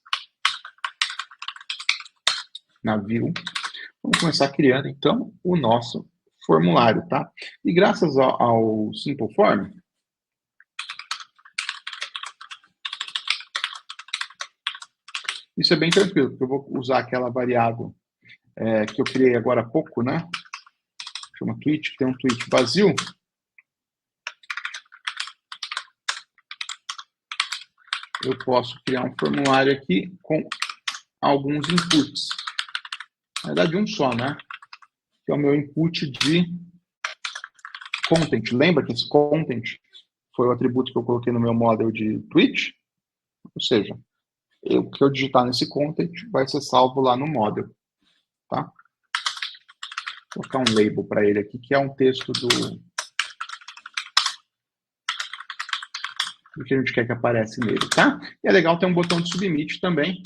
na view, vamos começar criando, então, o nosso formulário, tá? E graças ao Simple Form, isso é bem tranquilo, porque eu vou usar aquela variável que eu criei agora há pouco, né? Chama tweet, que tem um tweet vazio. Eu posso criar um formulário aqui com alguns inputs. Na verdade, um só, né? Que é o meu input de content. Lembra que esse content foi o atributo que eu coloquei no meu model de tweet? Ou seja, o que eu digitar nesse content vai ser salvo lá no model, tá? Vou colocar um label para ele aqui, que é um texto do que a gente quer que aparece nele, tá? E é legal ter um botão de submit também.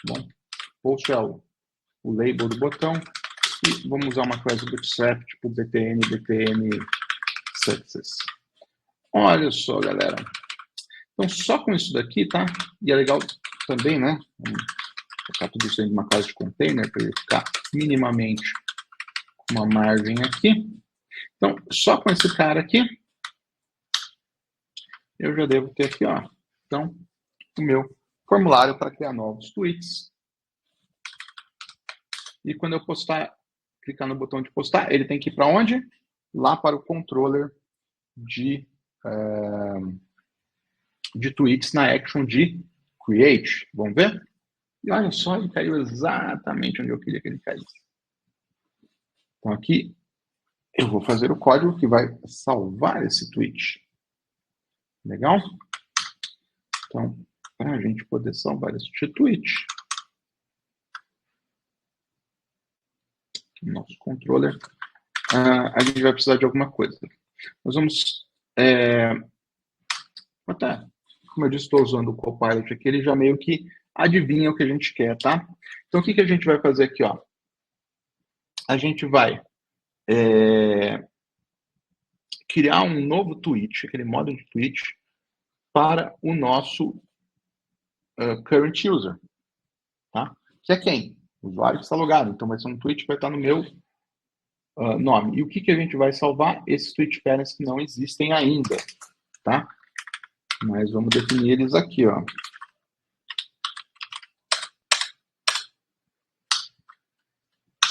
Bom, post é o label do botão. E vamos usar uma classe bootstrap, tipo btn success. Olha só, galera. Então, só com isso daqui, tá? E é legal também, né? Vamos colocar tudo isso dentro de uma classe de container para ele ficar minimamente com uma margem aqui. Então, só com esse cara aqui, eu já devo ter aqui, ó. Então, o meu formulário para criar novos tweets. E quando eu clicar no botão de postar, ele tem que ir para onde? Lá para o controller de tweets na action de create. Vamos ver? E olha só, ele caiu exatamente onde eu queria que ele caísse. Então aqui, eu vou fazer o código que vai salvar esse tweet. Legal? Então, para a gente poder salvar este tweet, nosso controller, a gente vai precisar de alguma coisa. Nós vamos... como eu disse, estou usando o Copilot aqui, ele já meio que adivinha o que a gente quer, tá? Então, o que a gente vai fazer aqui, ó? A gente vai criar um novo tweet, aquele módulo de tweet, para o nosso current user, tá? Que é quem? O usuário que está logado. Então, vai ser um tweet que vai estar no meu nome. E o que a gente vai salvar? Esses tweet parents que não existem ainda, tá? Mas vamos definir eles aqui, ó.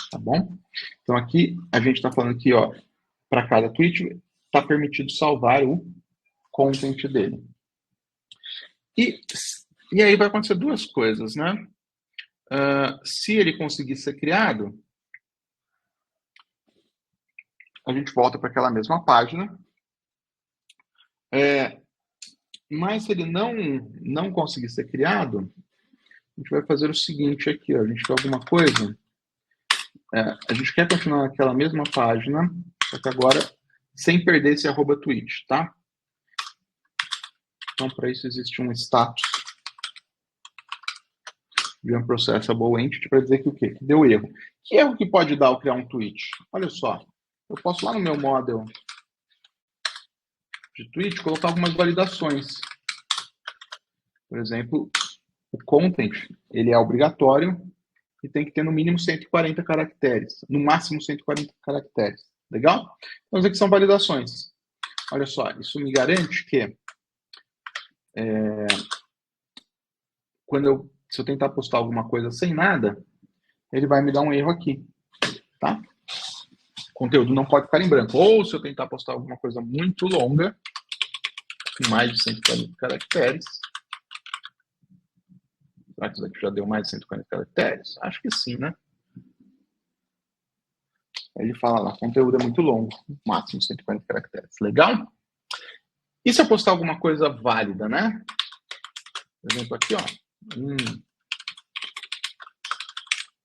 Tá bom? Então, aqui, a gente está falando aqui, ó, para cada tweet, está permitido salvar o content dele. E aí vai acontecer duas coisas, né? Se ele conseguir ser criado, a gente volta para aquela mesma página. Mas se ele não conseguir ser criado, a gente vai fazer o seguinte aqui, ó, a gente quer alguma coisa, a gente quer continuar naquela mesma página, só que agora sem perder esse @tweet, tá? Então, para isso existe um status de unprocessable entity para dizer que o quê? Que deu erro. Que erro que pode dar ao criar um tweet? Olha só, eu posso lá no meu model de tweet colocar algumas validações. Por exemplo, o content, ele é obrigatório e tem que ter no mínimo 140 caracteres, no máximo 140 caracteres. Legal? Então, aqui são validações. Olha só, isso me garante que se eu tentar postar alguma coisa sem nada, ele vai me dar um erro aqui, tá? O conteúdo não pode ficar em branco. Ou se eu tentar postar alguma coisa muito longa, com mais de 140 caracteres. Será que isso aqui já deu mais de 140 caracteres? Acho que sim, né? Aí ele fala lá, conteúdo é muito longo, máximo 140 caracteres. Legal? E se eu postar alguma coisa válida, né? Por exemplo, aqui, ó.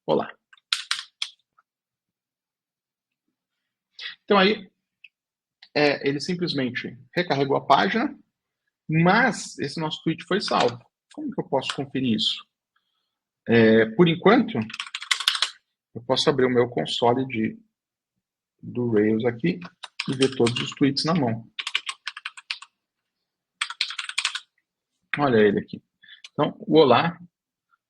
Olá. Então aí, ele simplesmente recarregou a página, mas esse nosso tweet foi salvo. Como que eu posso conferir isso? Por enquanto, eu posso abrir o meu console do Rails aqui e ver todos os tweets na mão. Olha ele aqui. Então, o olá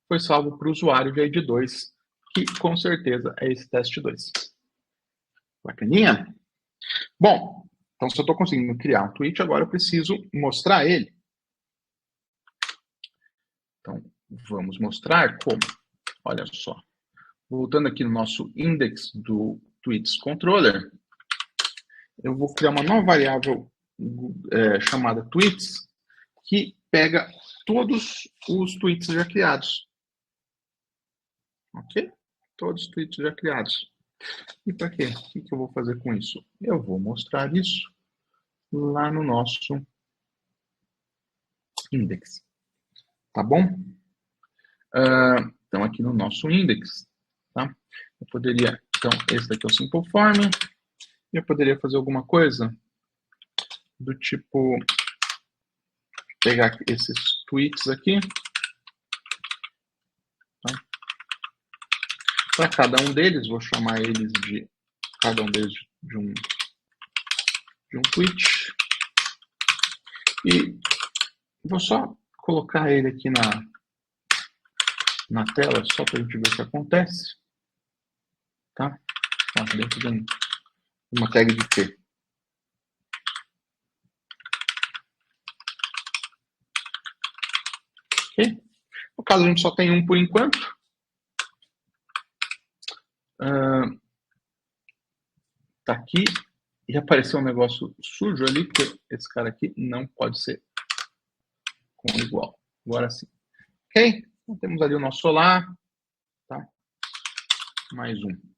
foi salvo para o usuário de ID 2, que com certeza é esse teste 2. Bacaninha? Bom, então se eu estou conseguindo criar um tweet, agora eu preciso mostrar ele. Então, vamos mostrar como. Olha só. Voltando aqui no nosso index do tweets controller, eu vou criar uma nova variável chamada tweets, que pega todos os tweets já criados. Ok? Todos os tweets já criados. E para quê? O que eu vou fazer com isso? Eu vou mostrar isso lá no nosso index. Tá bom? Então, aqui no nosso index, tá? Eu poderia, então, esse daqui é o simple form, e eu poderia fazer alguma coisa do tipo, pegar esses tweets aqui, tá? Para cada um deles, vou chamar eles de, cada um deles de um tweet, e vou só colocar ele aqui na tela, só para a gente ver o que acontece, tá? Dentro de uma tag de T. Ok? No caso, a gente só tem um por enquanto. Tá aqui. E apareceu um negócio sujo ali, porque esse cara aqui não pode ser com igual. Agora sim. Ok? Então, temos ali o nosso solar. Tá? Mais um.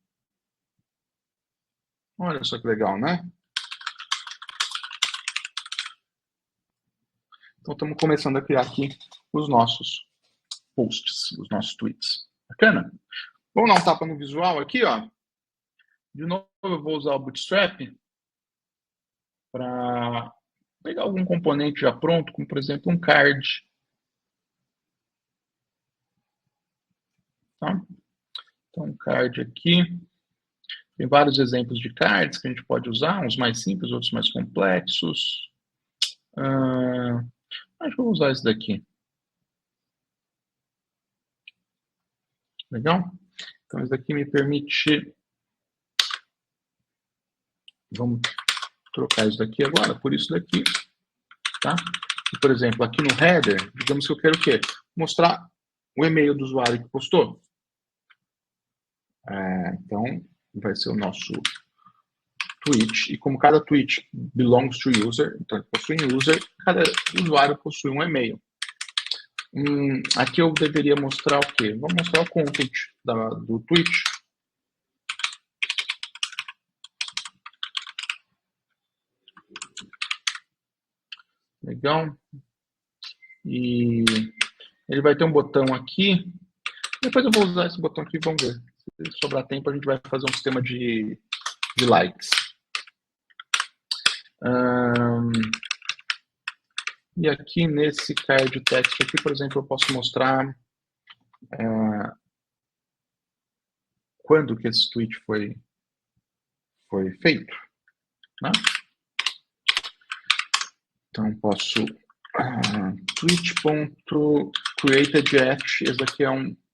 Olha só que legal, né? Então, estamos começando a criar aqui os nossos posts, os nossos tweets. Bacana? Vamos dar um tapa no visual aqui, ó. De novo, eu vou usar o Bootstrap para pegar algum componente já pronto, como, por exemplo, um card. tá? Então, card aqui. Tem vários exemplos de cards que a gente pode usar, uns mais simples, outros mais complexos. Acho que eu vou usar esse daqui. Legal? Então, esse daqui me permite... Vamos trocar isso daqui agora por isso daqui, tá? E, por exemplo, aqui no header, digamos que eu quero o quê? Mostrar o e-mail do usuário que postou. Então, vai ser o nosso tweet. E como cada tweet belongs to user, então possui um user, cada usuário possui um e-mail. Aqui eu deveria mostrar o quê? Vou mostrar o content do tweet. Legal. E ele vai ter um botão aqui. Depois eu vou usar esse botão aqui, vamos ver. Se sobrar tempo, a gente vai fazer um sistema de likes. E aqui nesse card text aqui, por exemplo, eu posso mostrar quando que esse tweet foi feito, né? Então, posso tweet.createdAt, esse daqui é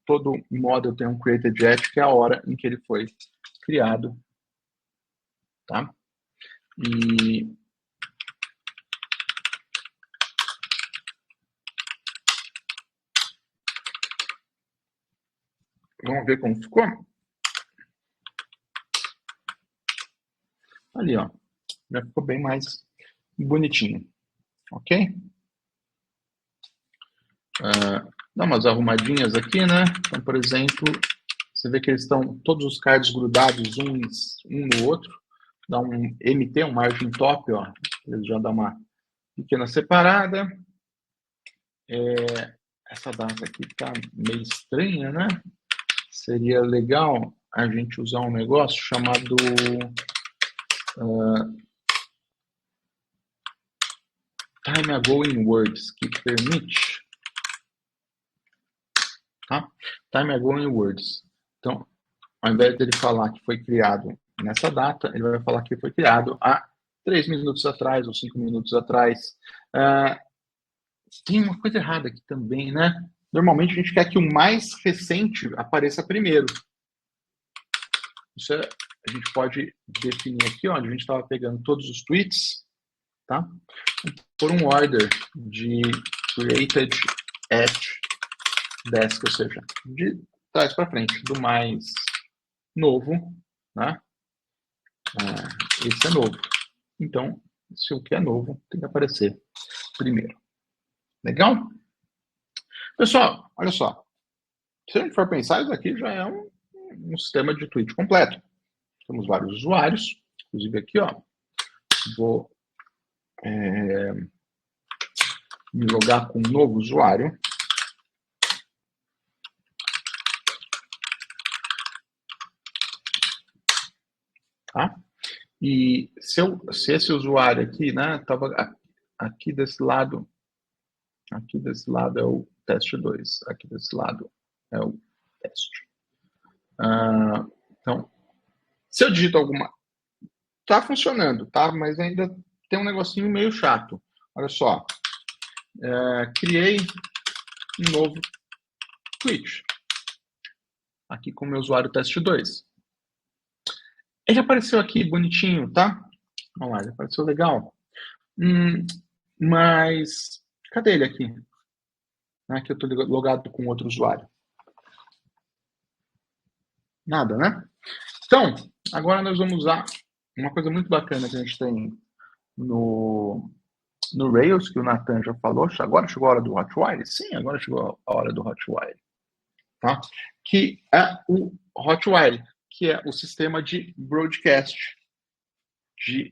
todo model tem um createdAt, que é a hora em que ele foi criado, tá? E vamos ver como ficou? Ali, ó, já ficou bem mais bonitinho. Ok? Dá umas arrumadinhas aqui, né? Então, por exemplo, você vê que eles estão todos os cards grudados um no outro. Dá um MT, um margin top, ó. Ele já dá uma pequena separada. Essa data aqui tá meio estranha, né? Seria legal a gente usar um negócio chamado time ago in words, que permite, tá? Time ago in words. Então, ao invés dele falar que foi criado nessa data, ele vai falar que foi criado há 3 minutos atrás ou 5 minutos atrás. Tem uma coisa errada aqui também, né? Normalmente a gente quer que o mais recente apareça primeiro. Isso a gente pode definir aqui, onde a gente estava pegando todos os tweets, tá? Por um order de created at desk, ou seja, de trás para frente, do mais novo, né? Esse é novo. Então, se o que é novo tem que aparecer primeiro. Legal? Pessoal, olha só. Se a gente for pensar, isso aqui já é um sistema de tweet completo. Temos vários usuários, inclusive aqui, ó. Vou me logar com um novo usuário. Tá? E se esse usuário aqui, né, estava aqui desse lado é o teste 2, aqui desse lado é o teste. Então, se eu digito alguma... Tá funcionando, tá? Mas ainda tem um negocinho meio chato. Olha só. Criei um novo tweet. Aqui com o meu usuário teste 2. Ele apareceu aqui bonitinho, tá? Vamos lá, ele apareceu legal. Mas cadê ele aqui? Aqui eu estou logado com outro usuário. Nada, né? Então, agora nós vamos usar uma coisa muito bacana que a gente tem no Rails, que o Nathan já falou. Agora chegou a hora do Hotwire? Sim, agora chegou a hora do Hotwire. Tá? Que é o Hotwire, que é o sistema de broadcast de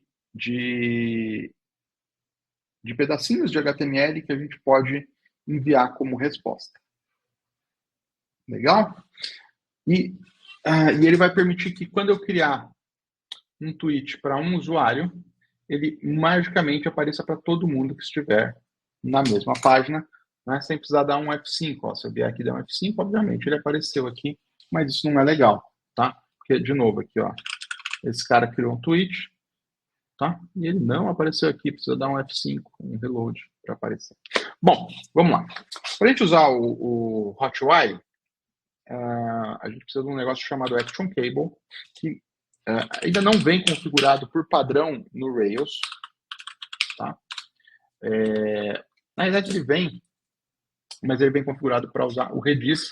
pedacinhos de HTML que a gente pode enviar como resposta. Legal? E ele vai permitir que quando eu criar um tweet para um usuário, ele magicamente apareça para todo mundo que estiver na mesma página, né, sem precisar dar um F5. Ó, se eu vier aqui dar um F5, obviamente ele apareceu aqui mas isso não é legal, tá? Porque, de novo, aqui, ó, esse cara criou um tweet, tá? E ele não apareceu aqui, precisa dar um F5, um reload para aparecer. Bom, vamos lá. Para a gente usar o Hotwire, a gente precisa de um negócio chamado Action Cable, que ainda não vem configurado por padrão no Rails, tá? Na verdade, ele vem, mas ele vem configurado para usar o Redis,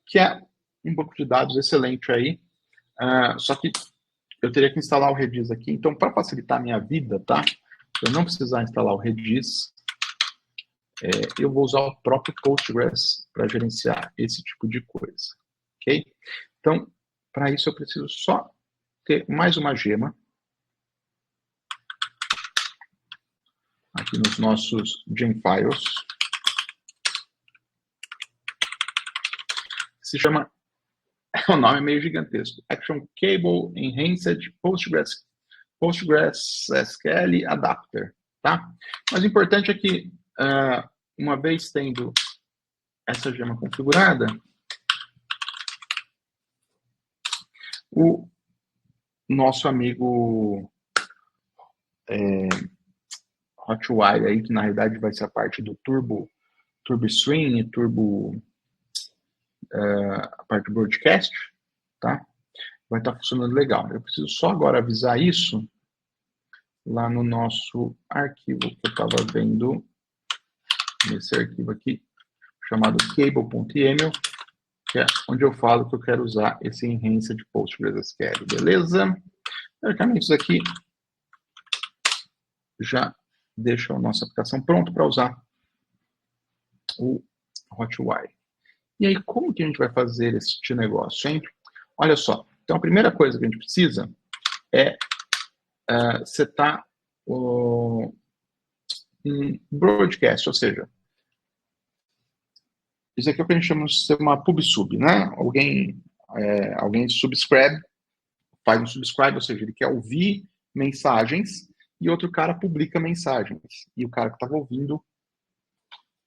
que é um banco de dados excelente aí, só que eu teria que instalar o Redis aqui. Então, para facilitar a minha vida, tá? Eu não precisar instalar o Redis, eu vou usar o próprio Postgres para gerenciar esse tipo de coisa, ok? Então, para isso eu preciso só ter mais uma gema aqui nos nossos Gemfiles. Se chama, o nome é meio gigantesco, Action Cable Enhanced PostgreSQL Adapter, tá? Mas o importante é que, uma vez tendo essa gema configurada, o nosso amigo Hotwire aí, que na realidade vai ser a parte do TurboStream e a parte do broadcast, tá? Vai estar funcionando legal. Eu preciso só agora avisar isso lá no nosso arquivo que eu estava vendo, nesse arquivo aqui, chamado cable.yml, que é onde eu falo que eu quero usar esse enhancer de PostgreSQL, beleza? Teoricamente, isso aqui já deixa a nossa aplicação pronta para usar o Hotwire. E aí, como que a gente vai fazer esse tipo de negócio, hein? Olha só, então a primeira coisa que a gente precisa é setar um broadcast, ou seja, isso aqui é o que a gente chama de ser uma pub-sub, né? Alguém subscribe, faz um subscribe, ou seja, ele quer ouvir mensagens e outro cara publica mensagens. E o cara que estava ouvindo,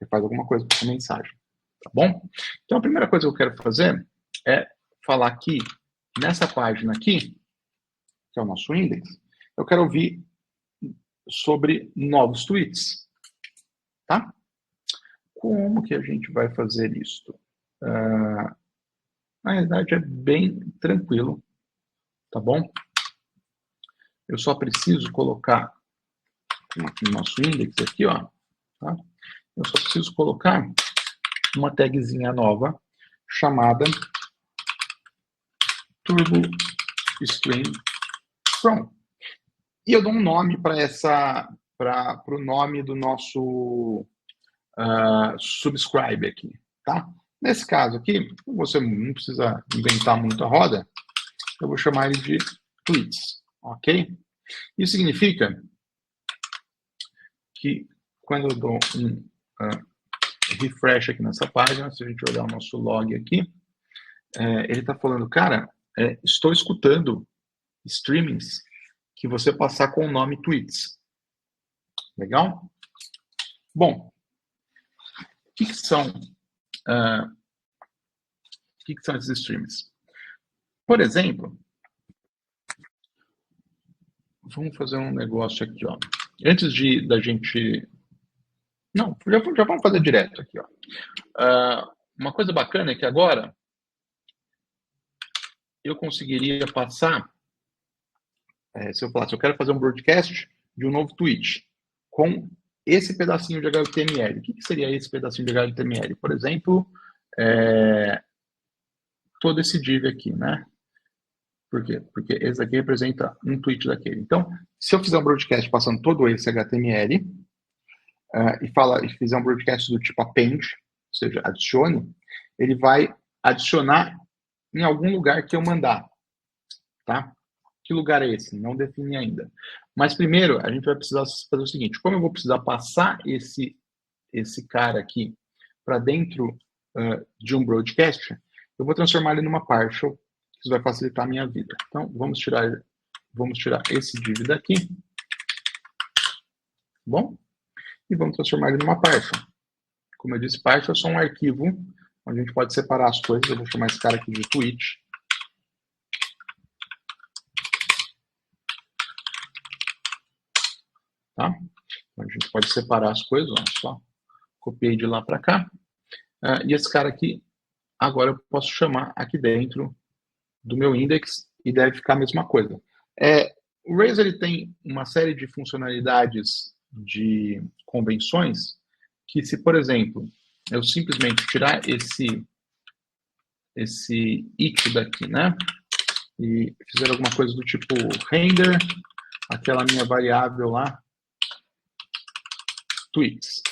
ele faz alguma coisa com essa mensagem. Tá bom? Então, a primeira coisa que eu quero fazer é falar aqui, nessa página aqui, que é o nosso index, eu quero ouvir sobre novos tweets. Tá? Como que a gente vai fazer isso? Na realidade, é bem tranquilo. Tá bom? Eu só preciso colocar aqui no nosso index, aqui, ó. Tá? Eu só preciso colocar uma tagzinha nova chamada TurboStream From. E eu dou um nome para o nome do nosso subscribe aqui, tá? Nesse caso aqui, você não precisa inventar muito a roda, eu vou chamar ele de tweets, ok? Isso significa que quando eu dou um refresh aqui nessa página, se a gente olhar o nosso log aqui, ele está falando, cara, estou escutando streamings que você passar com o nome tweets. Legal? Bom, o que são esses streamings? Por exemplo, vamos fazer um negócio aqui, ó. Antes da gente... Não, já vamos fazer direto aqui, ó. Uma coisa bacana é que agora eu conseguiria passar, se eu falasse, eu quero fazer um broadcast de um novo tweet com esse pedacinho de HTML. O que seria esse pedacinho de HTML? Por exemplo, todo esse div aqui, né? Por quê? Porque esse aqui representa um tweet daquele. Então, se eu fizer um broadcast passando todo esse HTML e fizer um broadcast do tipo append, ou seja, adicione, ele vai adicionar em algum lugar que eu mandar, tá? Que lugar é esse? Não defini ainda. Mas primeiro, a gente vai precisar fazer o seguinte, como eu vou precisar passar esse cara aqui para dentro de um broadcast, eu vou transformar ele numa partial, isso vai facilitar a minha vida. Então, vamos tirar esse div daqui, bom? E vamos transformar ele numa partial. Como eu disse, partial é só um arquivo onde a gente pode separar as coisas. Eu vou chamar esse cara aqui de tweet. Tá? Então, a gente pode separar as coisas, ó, só copiei de lá para cá. E esse cara aqui, agora eu posso chamar aqui dentro do meu index e deve ficar a mesma coisa. O Rails ele tem uma série de funcionalidades de convenções que, se, por exemplo, eu simplesmente tirar esse it daqui, né? E fizer alguma coisa do tipo render, aquela minha variável lá, tweets,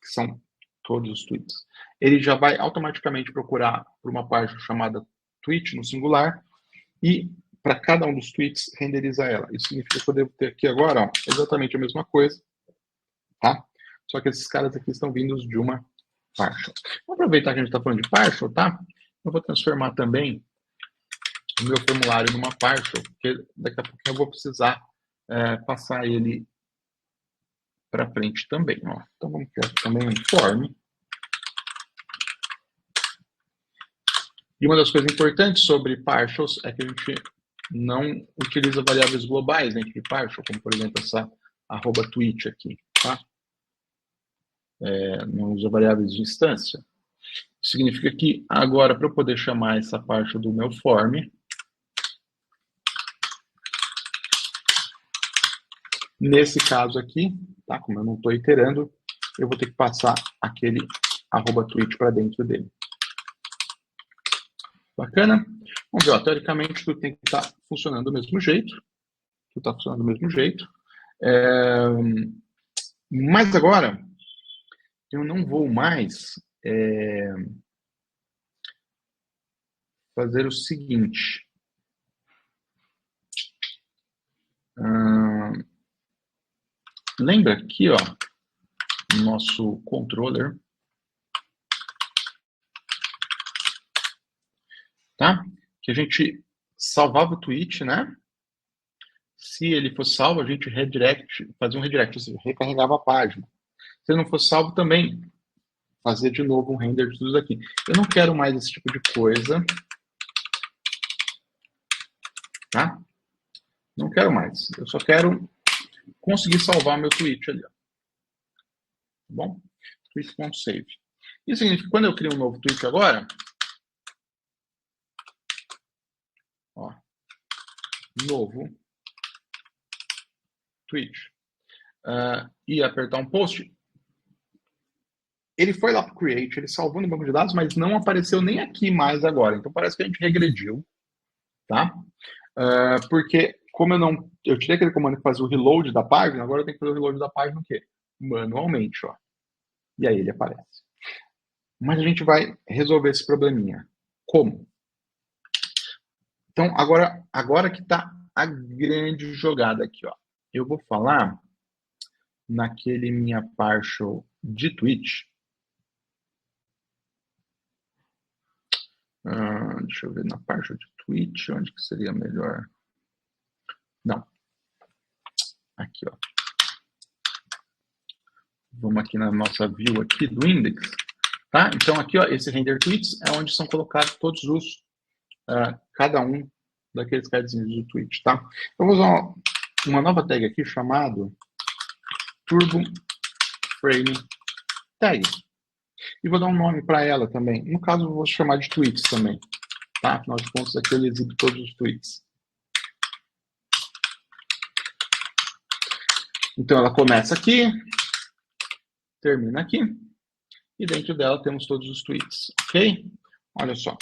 que são todos os tweets. Ele já vai automaticamente procurar por uma página chamada tweet no singular e para cada um dos tweets renderizar ela. Isso significa que eu devo ter aqui agora, ó, exatamente a mesma coisa, tá? Só que esses caras aqui estão vindos de uma partial. Vamos aproveitar que a gente está falando de partial, tá? Eu vou transformar também o meu formulário numa partial, porque daqui a pouco eu vou precisar passar ele para frente também, ó. Então vamos criar também um form. E uma das coisas importantes sobre partials é que a gente não utiliza variáveis globais dentro de partial, como por exemplo essa @tweet aqui, tá? Não usa variáveis de instância. Isso significa que agora, para eu poder chamar essa partial do meu form, nesse caso aqui, tá? Como eu não estou iterando, eu vou ter que passar aquele @tweet para dentro dele. Bacana? Vamos ver, ó, teoricamente tudo tem que estar funcionando do mesmo jeito. Tudo está funcionando do mesmo jeito. Mas agora, eu não vou mais fazer o seguinte. Lembra aqui, ó, no nosso controller, tá? Que a gente salvava o tweet, né? Se ele fosse salvo, a gente fazia um redirect, ou seja, recarregava a página. Se ele não fosse salvo, também fazia de novo um render de tudo aqui. Eu não quero mais esse tipo de coisa, tá? Não quero mais. Eu só quero conseguir salvar meu tweet ali, ó. Tá bom? Tweet.save. Isso significa que quando eu crio um novo tweet agora, ó, novo tweet, e apertar um post, ele foi lá para o create, ele salvou no banco de dados, mas não apareceu nem aqui mais agora. Então parece que a gente regrediu, tá? Porque como eu tirei aquele comando que fazia o reload da página, agora eu tenho que fazer o reload da página o quê? Manualmente, ó. E aí ele aparece. Mas a gente vai resolver esse probleminha. Como? Então, agora que está a grande jogada aqui, ó. Eu vou falar naquele minha partial de tweet. Deixa eu ver na partial de tweet, onde que seria melhor? Não. Aqui, ó. Vamos aqui na nossa view aqui do index, tá? Então aqui, ó, esse render tweets é onde são colocados todos os, cada um daqueles cardzinhos do tweet, tá? Eu vou usar uma nova tag aqui chamado turbo frame tag. E vou dar um nome para ela também. No caso, eu vou chamar de tweets também, tá? Afinal de contas, aqui ele exibe todos os tweets. Então ela começa aqui, termina aqui, e dentro dela temos todos os tweets, ok? Olha só.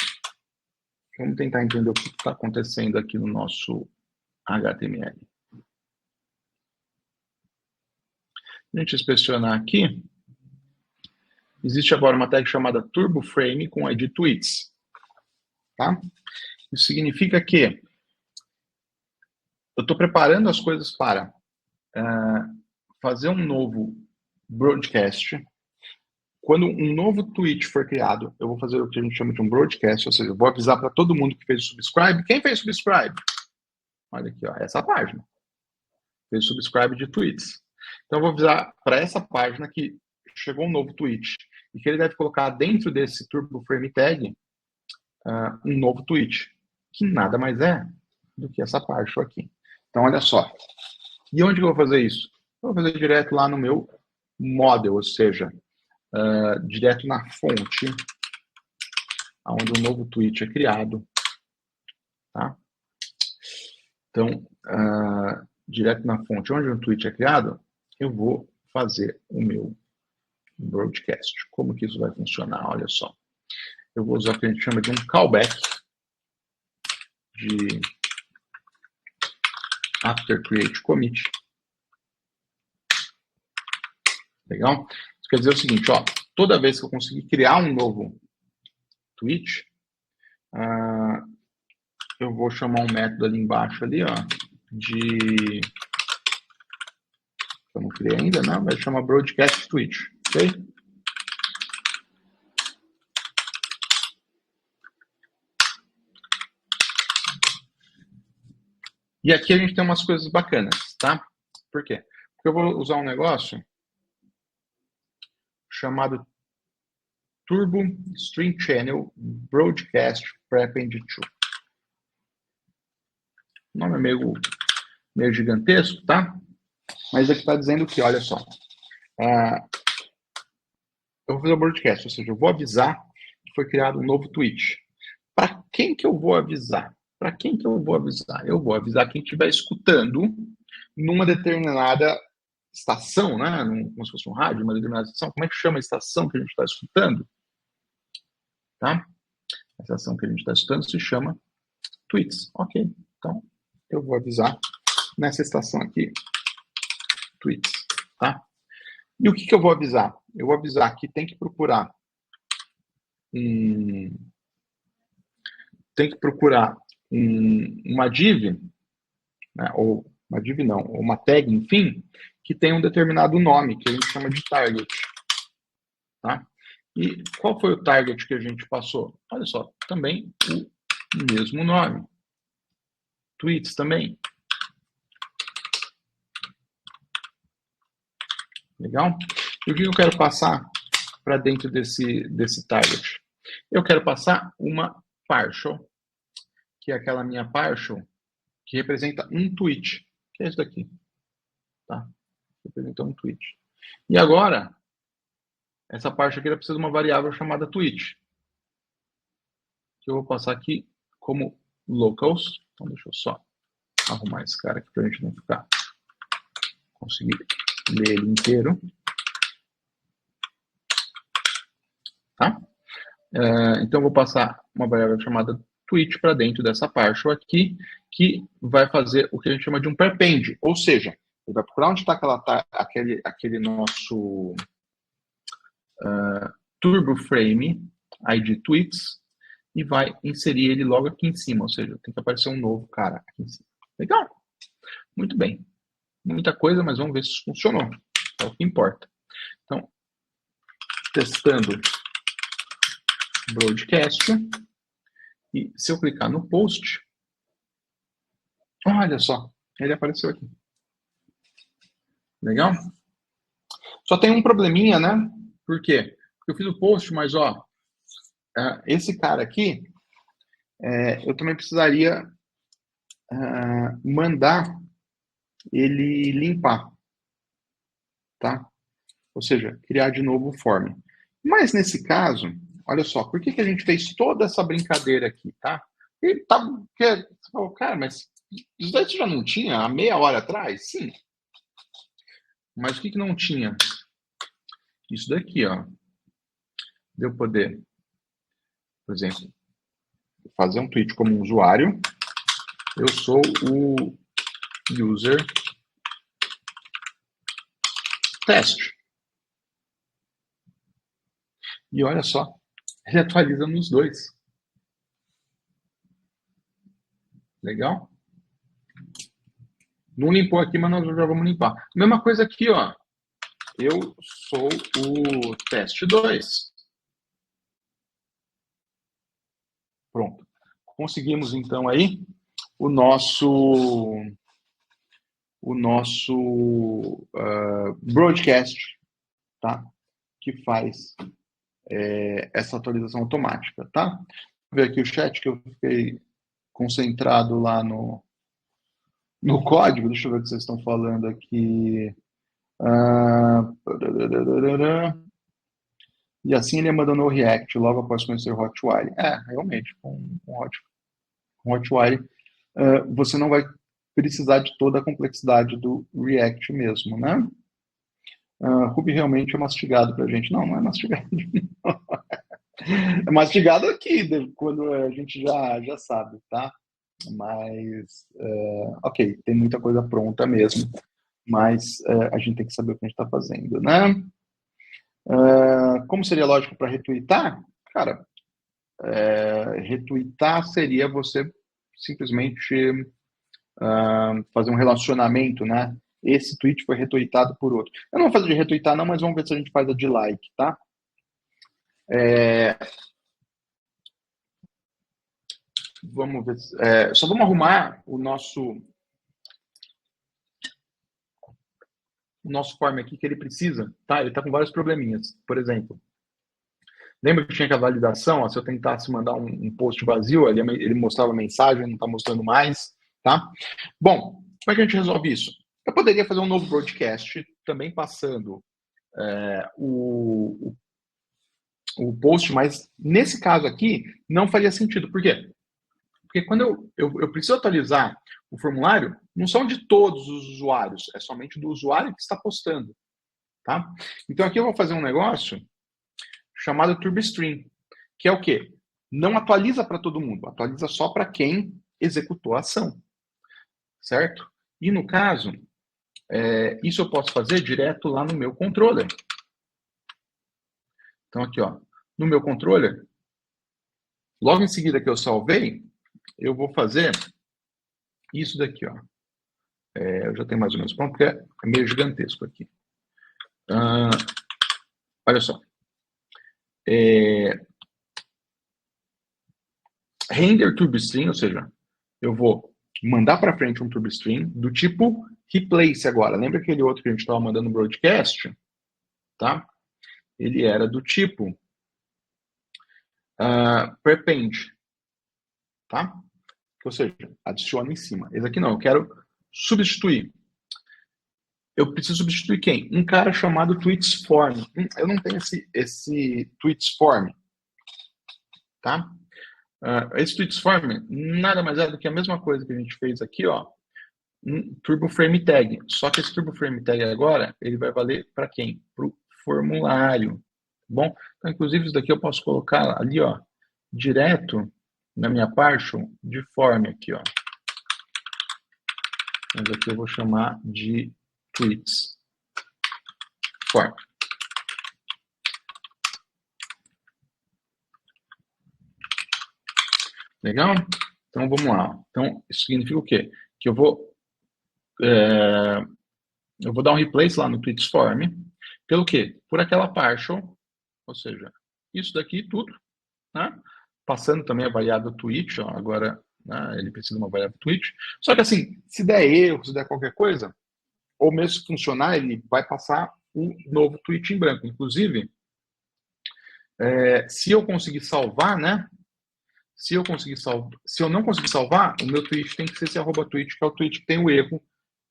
Vamos tentar entender o que está acontecendo aqui no nosso HTML. Se a gente inspecionar aqui, existe agora uma tag chamada TurboFrame com ID tweets, tá? Isso significa que eu estou preparando as coisas para fazer um novo broadcast. Quando um novo tweet for criado, eu vou fazer o que a gente chama de um broadcast, ou seja, eu vou avisar para todo mundo que fez o subscribe. Quem fez subscribe? Olha aqui, ó, essa página. Fez subscribe de tweets. Então eu vou avisar para essa página que chegou um novo tweet. e que ele deve colocar dentro desse Turbo Frame Tag um novo tweet, que nada mais é do que essa partial aqui. Então, olha só. E onde que eu vou fazer isso? Eu vou fazer direto lá no meu model, ou seja, direto na fonte, onde um novo tweet é criado. Tá? Então, direto na fonte onde um tweet é criado, eu vou fazer o meu broadcast. Como que isso vai funcionar? Olha só. Eu vou usar o que a gente chama de um callback de after create commit. Legal? Isso quer dizer o seguinte, ó, toda vez que eu conseguir criar um novo tweet, eu vou chamar um método ali embaixo, ali, ó, de... Eu não criei ainda, não, vai chamar broadcast tweet, ok? E aqui a gente tem umas coisas bacanas, tá? Por quê? Porque eu vou usar um negócio chamado Turbo String Channel Broadcast Prepend 2. O nome é meio gigantesco, tá? Mas aqui está dizendo que, olha só, eu vou fazer o broadcast, ou seja, eu vou avisar que foi criado um novo tweet. Para quem que eu vou avisar? Para quem que eu vou avisar? Eu vou avisar quem estiver escutando numa determinada estação, né? Como se fosse um rádio, uma determinada estação. Como é que chama a estação que a gente está escutando? Tá? A estação que a gente está escutando se chama tweets. Ok, então eu vou avisar nessa estação aqui, tweets, tá? E o que eu vou avisar? Eu vou avisar que tem que procurar uma div, né, ou uma div não, ou uma tag, enfim, que tem um determinado nome, que a gente chama de target. Tá? E qual foi o target que a gente passou? Olha só, também o mesmo nome. Tweets também. Legal? E o que eu quero passar para dentro desse target? Eu quero passar uma partial, que é aquela minha partial, que representa um tweet, que é isso daqui. Tá? Representa um tweet. E agora, essa parte aqui precisa de uma variável chamada tweet, que eu vou passar aqui como locals. Então, deixa eu só arrumar esse cara aqui para a gente não ficar conseguir ler ele inteiro. Tá? Então, eu vou passar uma variável chamada tweet para dentro dessa partial aqui, que vai fazer o que a gente chama de um prepend, ou seja, ele vai procurar onde está aquele nosso turbo frame ID tweets e vai inserir ele logo aqui em cima, ou seja, tem que aparecer um novo cara aqui em cima. Legal? Muito bem. Muita coisa, mas vamos ver se isso funcionou. É o que importa. Então, testando broadcast. E se eu clicar no post, olha só, ele apareceu aqui. Legal? Só tem um probleminha, né? Por quê? Porque eu fiz o post, mas ó, esse cara aqui, eu também precisaria mandar ele limpar, tá? Ou seja, criar de novo o form. Mas nesse caso, olha só, por que a gente fez toda essa brincadeira aqui, tá? E tá, você falou, cara, mas isso daí você já não tinha há meia hora atrás? Sim. Mas o que não tinha? Isso daqui, ó. De eu poder, por exemplo, fazer um tweet como um usuário. Eu sou o user teste. E olha só, ele atualiza nos dois. Legal? Não limpou aqui, mas nós já vamos limpar. Mesma coisa aqui, ó. Eu sou o teste 2. Pronto. Conseguimos, então, aí o nosso broadcast, tá? Que faz essa atualização automática, tá? Vou ver aqui o chat, que eu fiquei concentrado lá no código. Deixa eu ver o que vocês estão falando aqui. E assim ele abandonou o React logo após conhecer o Hotwire. Realmente, com Hotwire, você não vai precisar de toda a complexidade do React mesmo, né? Ruby realmente é mastigado pra gente. Não, não é mastigado. É mastigado aqui, quando a gente já sabe, tá? Mas, ok, tem muita coisa pronta mesmo, mas a gente tem que saber o que a gente está fazendo, né? Como seria lógico para retweetar? Cara, retweetar seria você simplesmente fazer um relacionamento, né? Esse tweet foi retweetado por outro. Eu não vou fazer de retweetar não, mas vamos ver se a gente faz a de like, tá? Vamos ver. Só vamos arrumar o nosso form aqui que ele precisa, tá? Ele está com vários probleminhas. Por exemplo, lembra que tinha aquela validação? Se eu tentasse mandar um post vazio, ele mostrava a mensagem, não está mostrando mais, tá? Bom, como é que a gente resolve isso? Eu poderia fazer um novo broadcast, também passando o post, mas nesse caso aqui não faria sentido. Por quê? Porque quando eu preciso atualizar o formulário, não são de todos os usuários, é somente do usuário que está postando, tá? Então aqui eu vou fazer um negócio chamado TurboStream, que é o quê? Não atualiza para todo mundo, atualiza só para quem executou a ação, certo? E no caso, isso eu posso fazer direto lá no meu controller. Então aqui, ó, no meu controller, logo em seguida que eu salvei, eu vou fazer isso daqui, ó. Eu já tenho mais ou menos pronto, porque é meio gigantesco aqui. Olha só. Render TurboStream, ou seja, eu vou mandar para frente um TurboStream do tipo replace agora. Lembra aquele outro que a gente estava mandando no broadcast? Tá? Ele era do tipo prepend. Tá? Ou seja, adiciona em cima. Esse aqui não, eu quero substituir. Eu preciso substituir quem? Um cara chamado tweetsform. Eu não tenho esse tweetsform. Tá? Esse tweetsform nada mais é do que a mesma coisa que a gente fez aqui, ó, um turbo frame tag. Só que esse turbo frame tag agora, ele vai valer para quem? Para o formulário. Tá bom? Então, inclusive, isso daqui eu posso colocar ali, ó, direto na minha partial de form aqui, ó. Mas aqui eu vou chamar de tweets form. Legal? Então, vamos lá. Então, isso significa o quê? Que eu vou dar um replace lá no tweetsform. Pelo quê? Por aquela partial, ou seja, isso daqui tudo, né? Passando também a variável tweet, ó, agora, né, ele precisa de uma variável tweet. Só que assim, se der erro, se der qualquer coisa, ou mesmo se funcionar, ele vai passar um novo tweet em branco. Inclusive, se eu conseguir salvar, né? Se eu não conseguir salvar, o meu tweet tem que ser esse @tweet, que é o tweet que tem o erro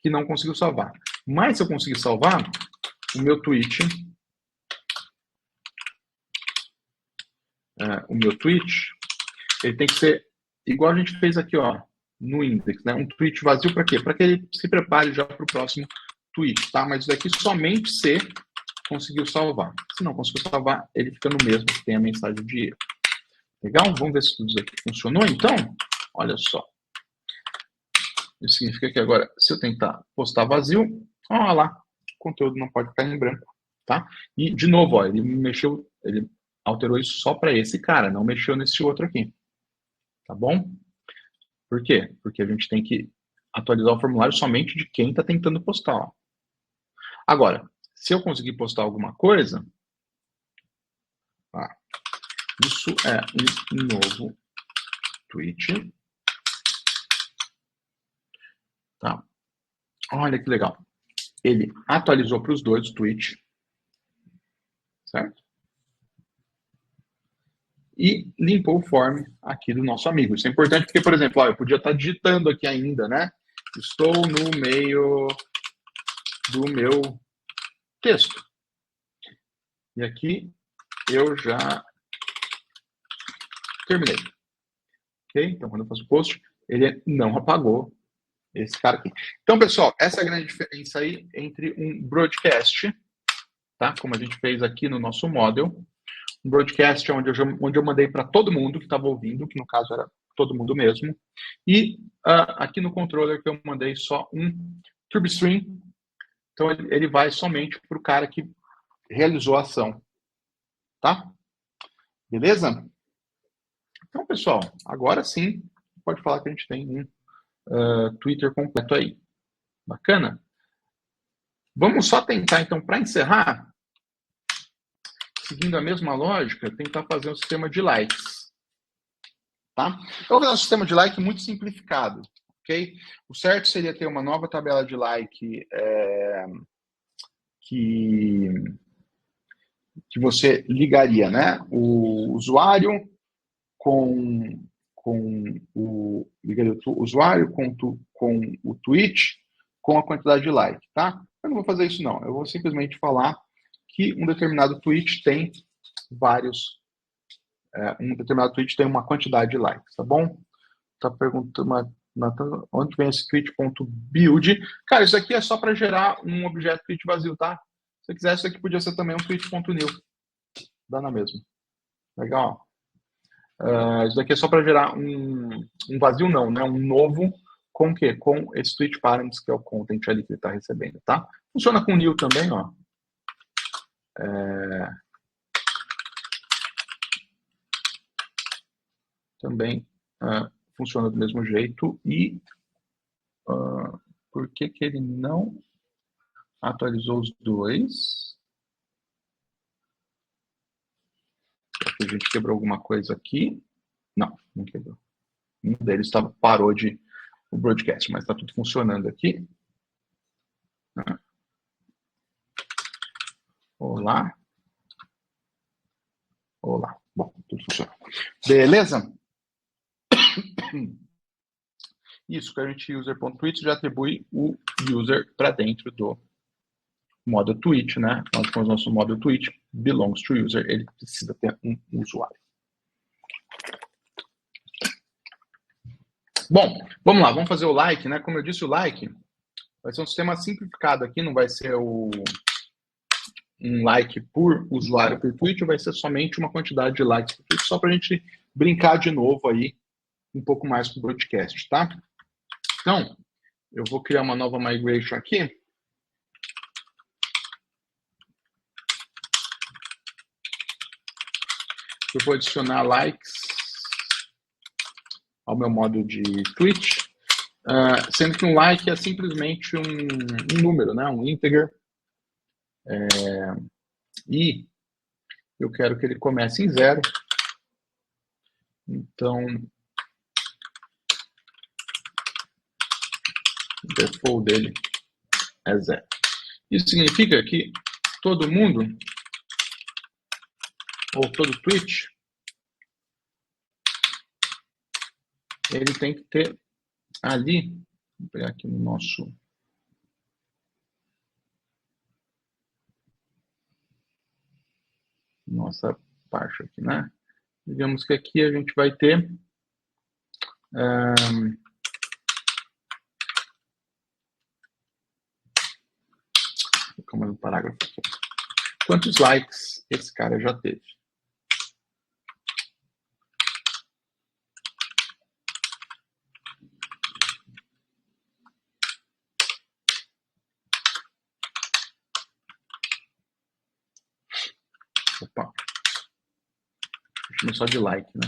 que não conseguiu salvar. Mas se eu conseguir salvar, o meu tweet, ele tem que ser igual a gente fez aqui, ó, no index, né? Um tweet vazio para quê? Para que ele se prepare já para o próximo tweet, tá? Mas isso daqui somente se conseguiu salvar. Se não conseguiu salvar, ele fica no mesmo, que tem a mensagem de erro. Legal? Vamos ver se tudo isso aqui funcionou, então? Olha só. Isso significa que agora, se eu tentar postar vazio, olha lá, o conteúdo não pode ficar em branco, tá? E, de novo, ó, ele alterou isso só para esse cara, não mexeu nesse outro aqui. Tá bom? Por quê? Porque a gente tem que atualizar o formulário somente de quem está tentando postar. Ó. Agora, se eu conseguir postar alguma coisa, isso é um novo tweet. Tá? Olha que legal. Ele atualizou para os dois o tweet. Certo? e limpou o form aqui do nosso amigo. Isso é importante porque, por exemplo, ó, eu podia estar digitando aqui ainda, né? Estou no meio do meu texto. E aqui eu já terminei. Ok? Então, quando eu faço o post, ele não apagou esse cara aqui. Então, pessoal, essa é a grande diferença aí entre um broadcast, tá? Como a gente fez aqui no nosso model. Um broadcast onde eu mandei para todo mundo que estava ouvindo, que no caso era todo mundo mesmo. E aqui no controller que eu mandei só um TurboStream. Então, ele vai somente para o cara que realizou a ação. Tá? Beleza? Então, pessoal, agora sim, pode falar que a gente tem um Twitter completo aí. Bacana? Vamos só tentar, então, para encerrar, seguindo a mesma lógica, tentar fazer um sistema de likes. Tá? Eu vou fazer um sistema de like muito simplificado. Okay? O certo seria ter uma nova tabela de like que você ligaria, né? O usuário ligaria o usuário com o tweet com a quantidade de like, tá? Eu não vou fazer isso não. Eu vou simplesmente falar que um determinado tweet tem uma quantidade de likes, tá bom? Tá perguntando, Nathan, onde vem esse tweet.build? Cara, isso aqui é só para gerar um objeto tweet vazio, tá? Se você quiser, isso aqui podia ser também um tweet.new. Dá na mesma. Legal. Isso daqui é só para gerar um vazio, não, né? Um novo com o quê? Com esse tweet parents, que é o content ali que ele está recebendo, tá? Funciona com new também, ó. Também funciona do mesmo jeito. E por que ele não atualizou os dois? A gente quebrou alguma coisa aqui. Não quebrou. Um deles parou o broadcast, mas está tudo funcionando aqui. Olá. Bom, tudo funciona. Beleza? Isso, current user.tweet já atribui o user para dentro do modo tweet, né? Nós temos nosso modo tweet belongs to user, ele precisa ter um usuário. Bom, vamos lá, vamos fazer o like, né? Como eu disse, o like vai ser um sistema simplificado aqui, não vai ser um like por usuário por tweet, vai ser somente uma quantidade de likes por tweet, só para a gente brincar de novo aí um pouco mais com o broadcast, tá? Então, eu vou criar uma nova migration aqui. Eu vou adicionar likes ao meu modo de tweet, sendo que um like é simplesmente um número, né? Um integer. E eu quero que ele comece em 0. Então, o default dele é 0. Isso significa que todo mundo, ou todo tweet, ele tem que ter ali, vou pegar aqui no nossa parte aqui, né? Digamos que aqui a gente vai ter como é o parágrafo aqui. Quantos likes esse cara já teve? Opa. Chama só de like, né?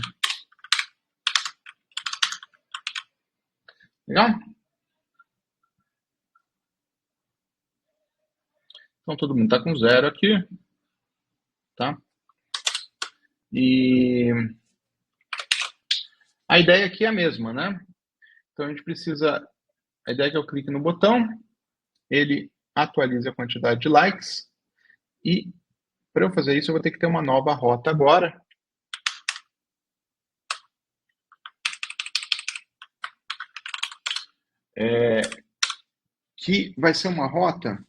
Legal? Então, todo mundo está com 0 aqui. Tá? E a ideia aqui é a mesma, né? Então, a gente precisa... A ideia é que eu clique no botão, ele atualize a quantidade de likes e para eu fazer isso, eu vou ter que ter uma nova rota agora. que vai ser uma rota,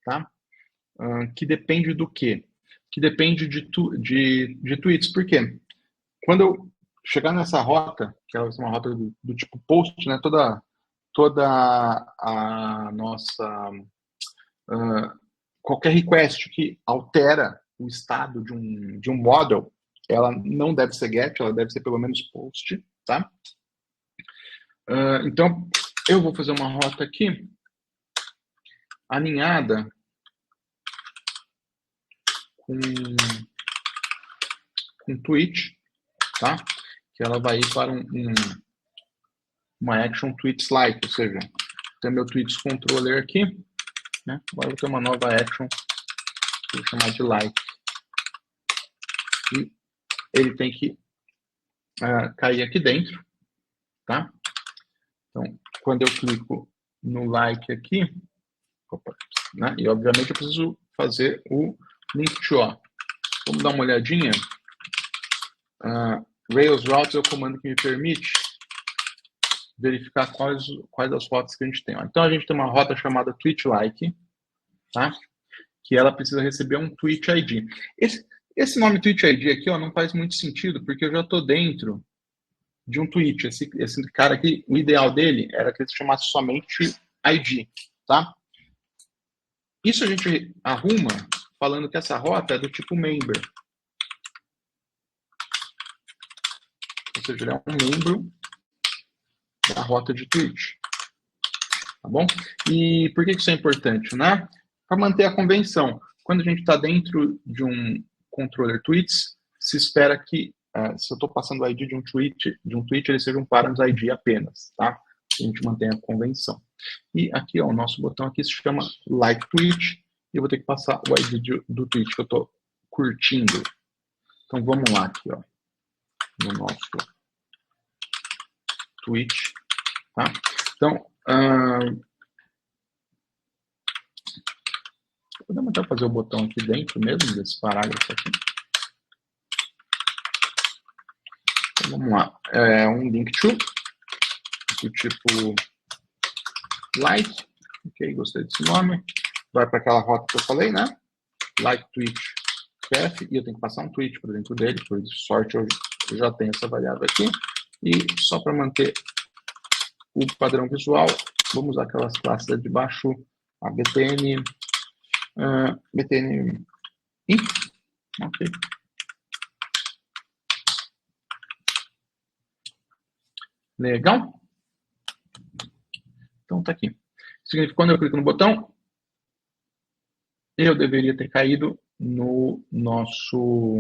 tá? Que depende do quê? Que depende de tweets. Por quê? Quando eu chegar nessa rota, que ela vai ser uma rota do tipo post, né? Toda a nossa... qualquer request que altera o estado de um model, ela não deve ser get, ela deve ser pelo menos post, tá? Então, eu vou fazer uma rota aqui, alinhada com tweet, tá? Que ela vai ir para uma action tweets like, ou seja, tem meu tweets controller aqui, né? Agora eu vou ter uma nova action, vou chamar de like. E ele tem que cair aqui dentro, tá? Então, quando eu clico no like aqui, né? E obviamente eu preciso fazer o link to, ó. Vamos dar uma olhadinha. Rails routes é o comando que me permite verificar quais as rotas que a gente tem. Ó. Então a gente tem uma rota chamada tweet like, tá? Que ela precisa receber um tweet ID. Esse nome tweet ID aqui, ó, não faz muito sentido, porque eu já estou dentro de um tweet. Esse cara aqui, o ideal dele era que ele se chamasse somente ID, tá? Isso a gente arruma falando que essa rota é do tipo member. Ou seja, ele é um membro da rota de tweet. Tá bom? E por que isso é importante, né? Para manter a convenção. Quando a gente está dentro de um controller tweets, se espera que, se eu estou passando o ID de um tweet, ele seja um params ID apenas, tá? A gente mantém a convenção. E aqui, ó, o nosso botão aqui se chama like tweet, e eu vou ter que passar o ID do tweet que eu estou curtindo. Então, vamos lá aqui, ó, no nosso tweet, tá? Então, podemos até fazer o botão aqui dentro mesmo desse parágrafo aqui. Então, vamos lá. Um link to, do tipo like. Ok, gostei desse nome. Vai para aquela rota que eu falei, né? Like tweet path, e eu tenho que passar um tweet para dentro dele, por sorte eu já tenho essa variável aqui. E só para manter o padrão visual, vamos usar aquelas classes de baixo, a btn, btn inf, ok. Legal? Então tá aqui. Significa que quando eu clico no botão, eu deveria ter caído no nosso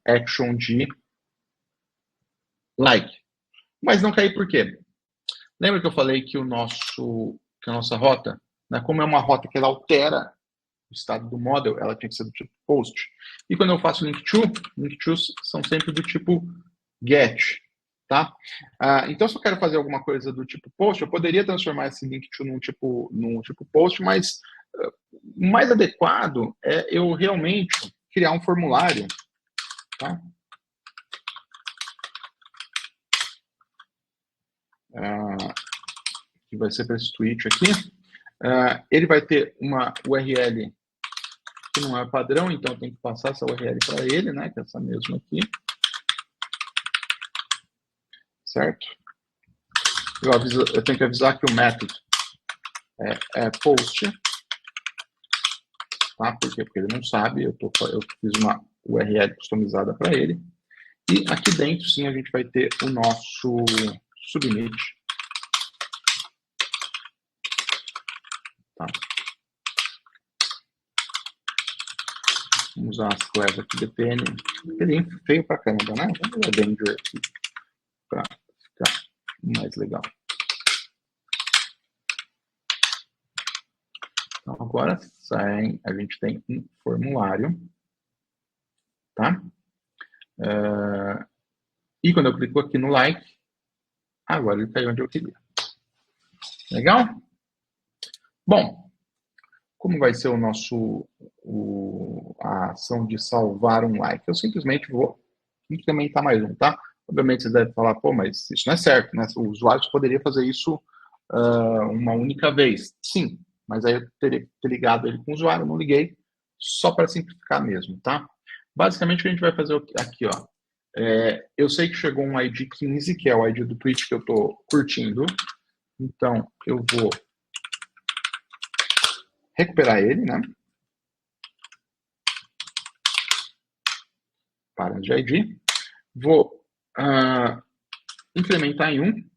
action de like. Mas não caí por quê? Lembra que eu falei que a nossa rota, né, como é uma rota que ela altera o estado do model, ela tinha que ser do tipo post. E quando eu faço link tos são sempre do tipo get, tá? Então, se eu quero fazer alguma coisa do tipo post, eu poderia transformar esse link to num tipo post, mas o mais adequado é eu realmente criar um formulário, tá? Que vai ser para esse tweet aqui. Ele vai ter uma URL que não é padrão, então eu tenho que passar essa URL para ele, né? Que é essa mesma aqui. Certo? Eu tenho que avisar que o método é post. Tá? Por quê? Porque ele não sabe, eu fiz uma URL customizada para ele. E aqui dentro, sim, a gente vai ter o nosso submit. Tá? Vamos usar as classes aqui btn. Ele feio pra caramba, né? Vamos usar danger aqui para ficar mais legal. Então, agora a gente tem um formulário, tá? E quando eu clico aqui no like, agora ele caiu onde eu queria. Legal? Bom, como vai ser a ação de salvar um like? Eu simplesmente vou incrementar mais um, tá? Obviamente você deve falar, pô, mas isso não é certo, né? O usuário só poderia fazer isso uma única vez. Sim, mas aí eu teria que ter ligado ele com o usuário, eu não liguei, só para simplificar mesmo, tá? Basicamente o que a gente vai fazer aqui, ó. Eu sei que chegou um ID 15, que é o ID do tweet que eu estou curtindo. Então, eu vou recuperar ele, né? Para de ID. Vou incrementar em 1.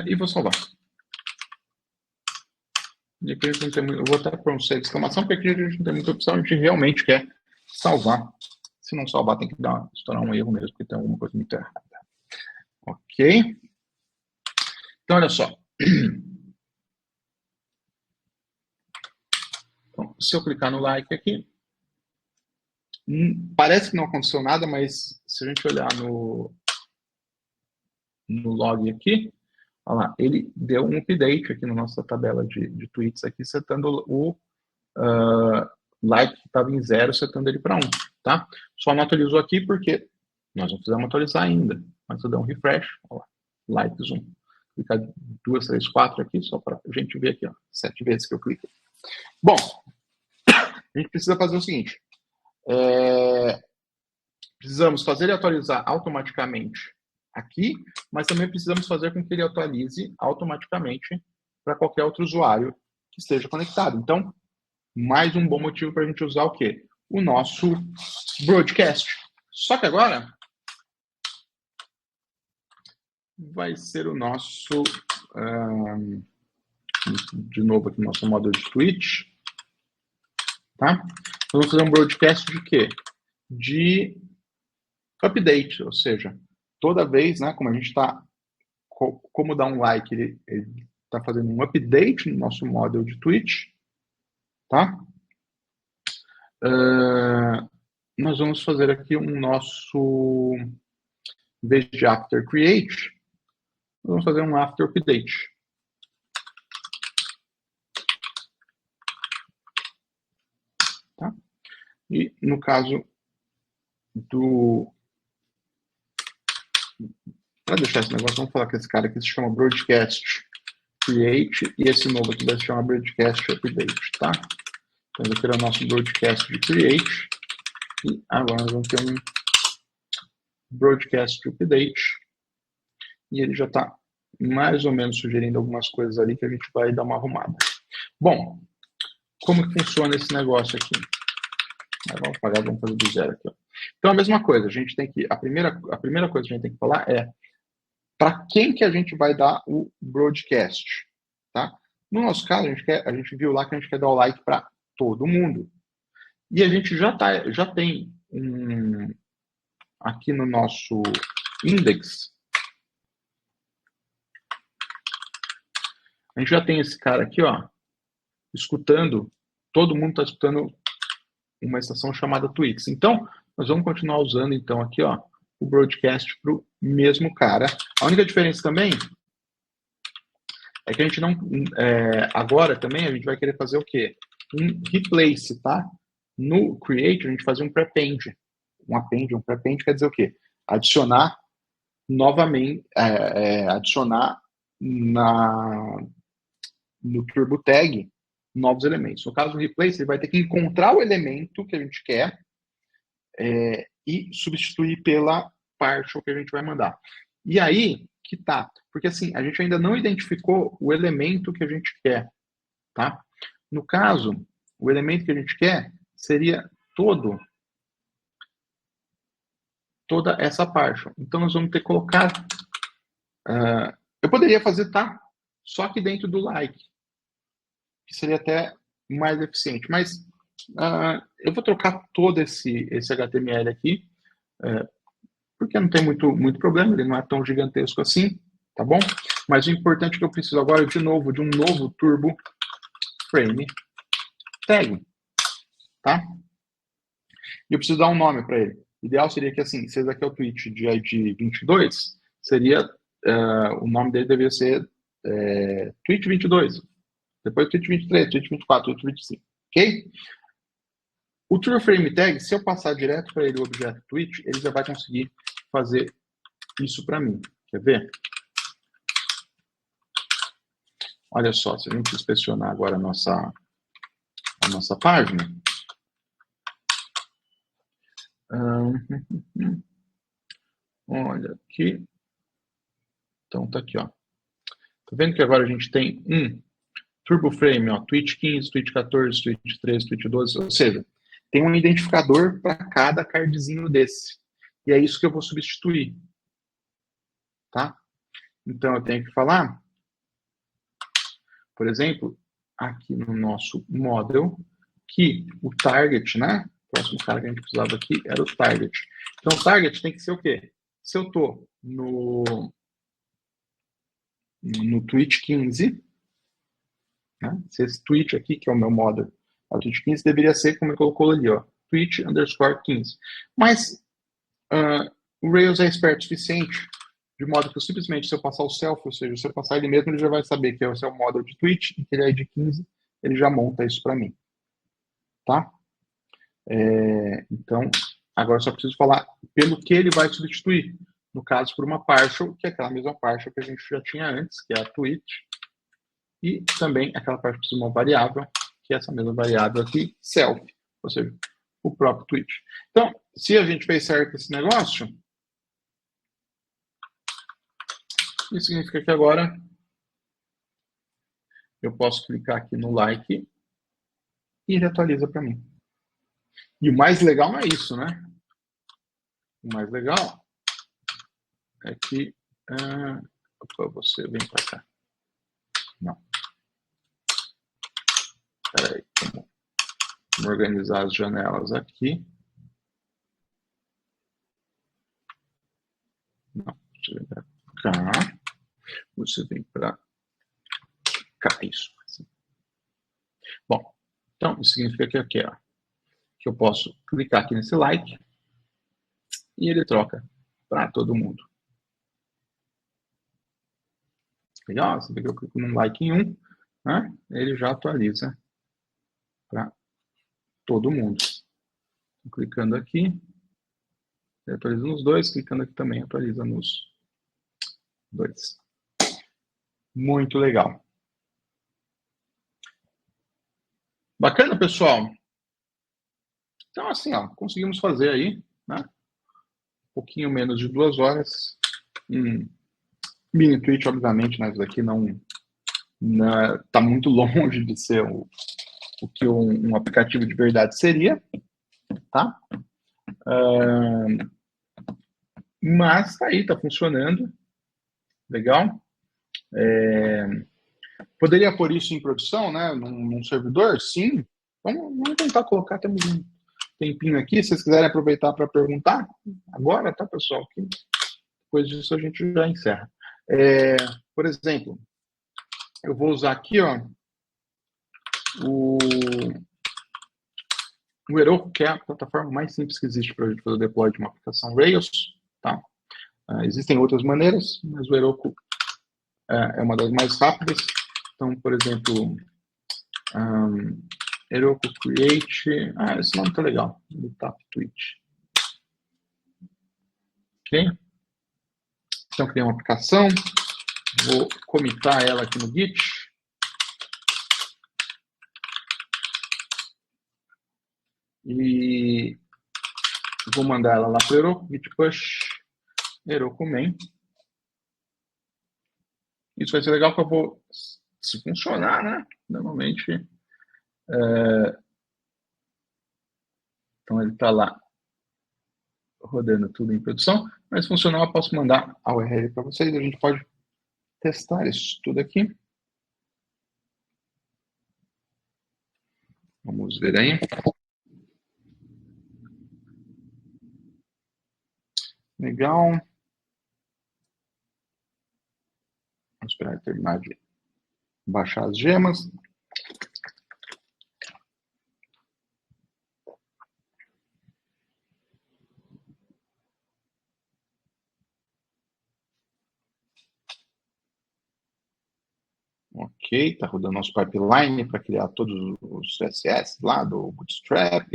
E vou salvar. E aqui a gente não tem muito, eu vou até para um save de exclamação, porque aqui a gente não tem muita opção, a gente realmente quer salvar. Se não salvar, tem que estourar um erro mesmo, porque tem alguma coisa muito errada. Ok? Então, olha só. Então, se eu clicar no like aqui, parece que não aconteceu nada, mas se a gente olhar no log aqui, olha lá, ele deu um update aqui na nossa tabela de tweets aqui, setando o like que estava em 0, setando ele para 1, tá? Só não atualizou aqui porque nós não fizemos atualizar ainda. Mas eu dou um refresh, olha lá, likes 1. Clicar 2, 3, 4 aqui, só para a gente ver aqui, ó, 7 vezes que eu clico. Bom, a gente precisa fazer o seguinte. Precisamos fazer ele atualizar automaticamente aqui, mas também precisamos fazer com que ele atualize automaticamente para qualquer outro usuário que esteja conectado. Então, mais um bom motivo para a gente usar o quê? O nosso broadcast. Só que agora vai ser o nosso, de novo aqui, nosso módulo de Twitch, tá? Nós vamos fazer um broadcast de quê? De update, ou seja, toda vez, né, como a gente está, como dar um like, ele está fazendo um update no nosso módulo de Twitch, tá? Nós vamos fazer aqui um nosso, em vez de after create, nós vamos fazer um after update. Tá? E no caso do... Para deixar esse negócio, vamos falar com esse cara aqui, se chama broadcast create, e esse novo aqui vai se chamar broadcast update, tá? Então, aqui era o nosso broadcast de create, e agora nós vamos ter um broadcast update, e ele já está mais ou menos sugerindo algumas coisas ali que a gente vai dar uma arrumada. Bom, como que funciona esse negócio aqui? Vamos apagar, vamos fazer do zero aqui. Ó. Então, a mesma coisa, a gente tem que, a primeira coisa que a gente tem que falar é para quem que a gente vai dar o broadcast, tá? No nosso caso, a gente viu lá que a gente quer dar o like para todo mundo. E a gente já tem aqui no nosso index, a gente já tem esse cara aqui, ó, escutando, todo mundo está escutando uma estação chamada Twix. Então, nós vamos continuar usando, então, aqui, ó, o broadcast para o mesmo cara. A única diferença também é que a gente não... agora também a gente vai querer fazer o quê? Um replace, tá? No create, a gente fazia um prepend. Um prepend quer dizer o quê? Adicionar novamente, adicionar no turbo tag novos elementos. No caso do replace, ele vai ter que encontrar o elemento que a gente quer e substituir pela partial que a gente vai mandar. E aí que tá, porque assim, a gente ainda não identificou o elemento que a gente quer, tá? No caso, o elemento que a gente quer seria toda essa partial. Então, nós vamos ter que colocar... eu poderia fazer, tá? Só que dentro do like, que seria até mais eficiente. Mas eu vou trocar todo esse HTML aqui, porque não tem muito problema, ele não é tão gigantesco assim, tá bom? Mas o importante é que eu preciso agora, de novo, de um novo turbo frame tag, tá? E eu preciso dar um nome para ele. O ideal seria que, assim, se esse aqui é o tweet de ID 22, seria, o nome dele deveria ser tweet 22, depois tweet 23, tweet 24, tweet 25, ok? O TrueFrame Tag, se eu passar direto para ele o objeto tweet, ele já vai conseguir fazer isso para mim. Quer ver? Olha só, se a gente inspecionar agora a nossa página. Olha aqui. Então tá aqui, ó. Tá vendo que agora a gente tem TurboFrame, ó, tweet 15, tweet 14, tweet 13, tweet 12, ou seja, tem um identificador para cada cardzinho desse. E é isso que eu vou substituir. Tá? Então eu tenho que falar, por exemplo, aqui no nosso model, que o target, né? O próximo cara que a gente precisava aqui era o target. Então o target tem que ser o quê? Se eu estou no tweet 15, né? Se esse tweet aqui, que é o meu model, o tweet 15 deveria ser, como ele colocou ali, ó, tweet underscore 15. Mas o Rails é esperto o suficiente, de modo que eu simplesmente, se eu passar o self, ou seja, se eu passar ele mesmo, ele já vai saber que é o seu model de tweet e que ele é de 15, ele já monta isso para mim. Tá? Então, agora eu só preciso falar pelo que ele vai substituir. No caso, por uma partial, que é aquela mesma partial que a gente já tinha antes, que é a tweet. E também aquela parte de uma variável, que é essa mesma variável aqui, self, ou seja, o próprio tweet. Então, se a gente fez certo esse negócio, isso significa que agora eu posso clicar aqui no like e ele atualiza para mim. E o mais legal não é isso, né? O mais legal é que... você vem para cá. Não. Espera aí, vamos organizar as janelas aqui. Não, você vem para cá. Você vem para cá, isso. Assim. Bom, então isso significa que aqui, ó, que eu posso clicar aqui nesse like e ele troca para todo mundo. Legal? Você vê que eu clico num like em um, né? Ele já atualiza para todo mundo. Clicando aqui, ele atualiza nos dois, clicando aqui também atualiza nos dois. Muito legal. Bacana, pessoal? Então, assim, ó, conseguimos fazer aí, né? Um pouquinho menos de 2 horas. Mini tweet, obviamente, né? Isso daqui não está muito longe de ser o que um aplicativo de verdade seria, tá? Mas tá aí, tá funcionando. Legal. Poderia pôr isso em produção, né? Num servidor? Sim. Vamos tentar colocar, temos um tempinho aqui. Se vocês quiserem aproveitar para perguntar, agora, tá, pessoal? Que depois disso a gente já encerra. Por exemplo, eu vou usar aqui, ó, o Heroku, que é a plataforma mais simples que existe para a gente fazer o deploy de uma aplicação Rails. Tá? Existem outras maneiras, mas o Heroku é uma das mais rápidas. Então, por exemplo, Heroku Create... esse nome tá legal. Meetup Twitch. Ok? Então, criei uma aplicação. Vou commitar ela aqui no Git. E vou mandar ela lá para o Heroku, git push, Heroku main. Isso vai ser legal que eu vou, se funcionar, né? Normalmente, então ele está lá rodando tudo em produção, mas se funcionar eu posso mandar a URL para vocês, a gente pode testar isso tudo aqui. Vamos ver aí. Legal. Vamos esperar ele terminar de baixar as gemas. Ok, está rodando nosso pipeline para criar todos os CSS lá do Bootstrap.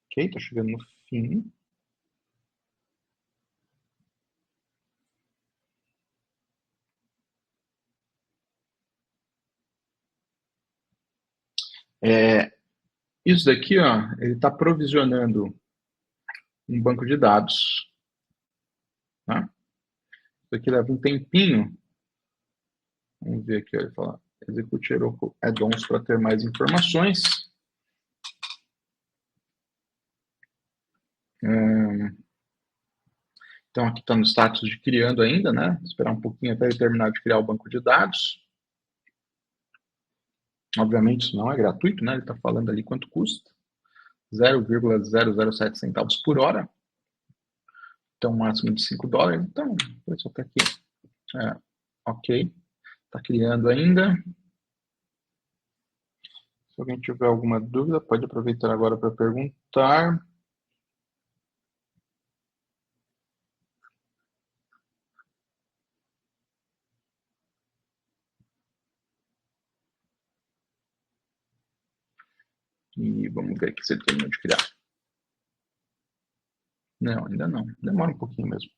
Ok, está chegando no fim. Isso daqui, ó, ele está provisionando um banco de dados. Tá? Isso aqui leva um tempinho. Vamos ver aqui, ó, ele fala, execute Heroku add-ons para ter mais informações. Então, aqui está no status de criando ainda, né? Esperar um pouquinho até ele terminar de criar o banco de dados. Obviamente, isso não é gratuito, né? Ele está falando ali quanto custa. 0,007 centavos por hora. Então, um máximo de $5. Então, vou só aqui. Ok. Está criando ainda. Se alguém tiver alguma dúvida, pode aproveitar agora para perguntar. E vamos ver aqui se ele terminou de criar. Não, ainda não. Demora um pouquinho mesmo.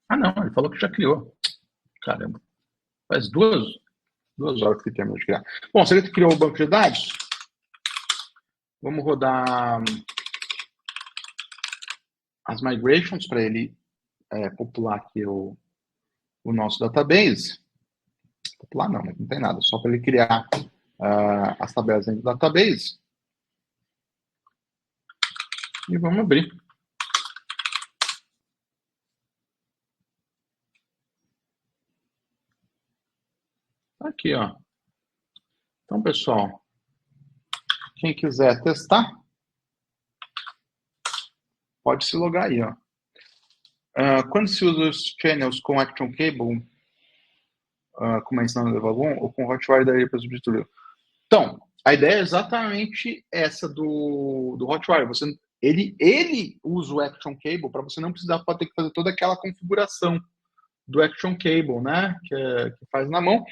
Ah, não. Ele falou que já criou. Caramba. Faz duas horas que ele terminou de criar. Bom, se ele criou o banco de dados, vamos rodar as migrations para ele popular aqui o nosso database. Popular não tem nada, só para ele criar as tabelas dentro do database. E vamos abrir. Aqui, ó. Então, pessoal, quem quiser testar, pode se logar aí, ó. Quando se usa os channels com Action Cable, como é ensinado no Evagon, ou com Hotwire daí para substituir? Então, a ideia é exatamente essa do Hotwire. Ele usa o Action Cable para você não precisar ter que fazer toda aquela configuração do Action Cable, né? Que faz na mão.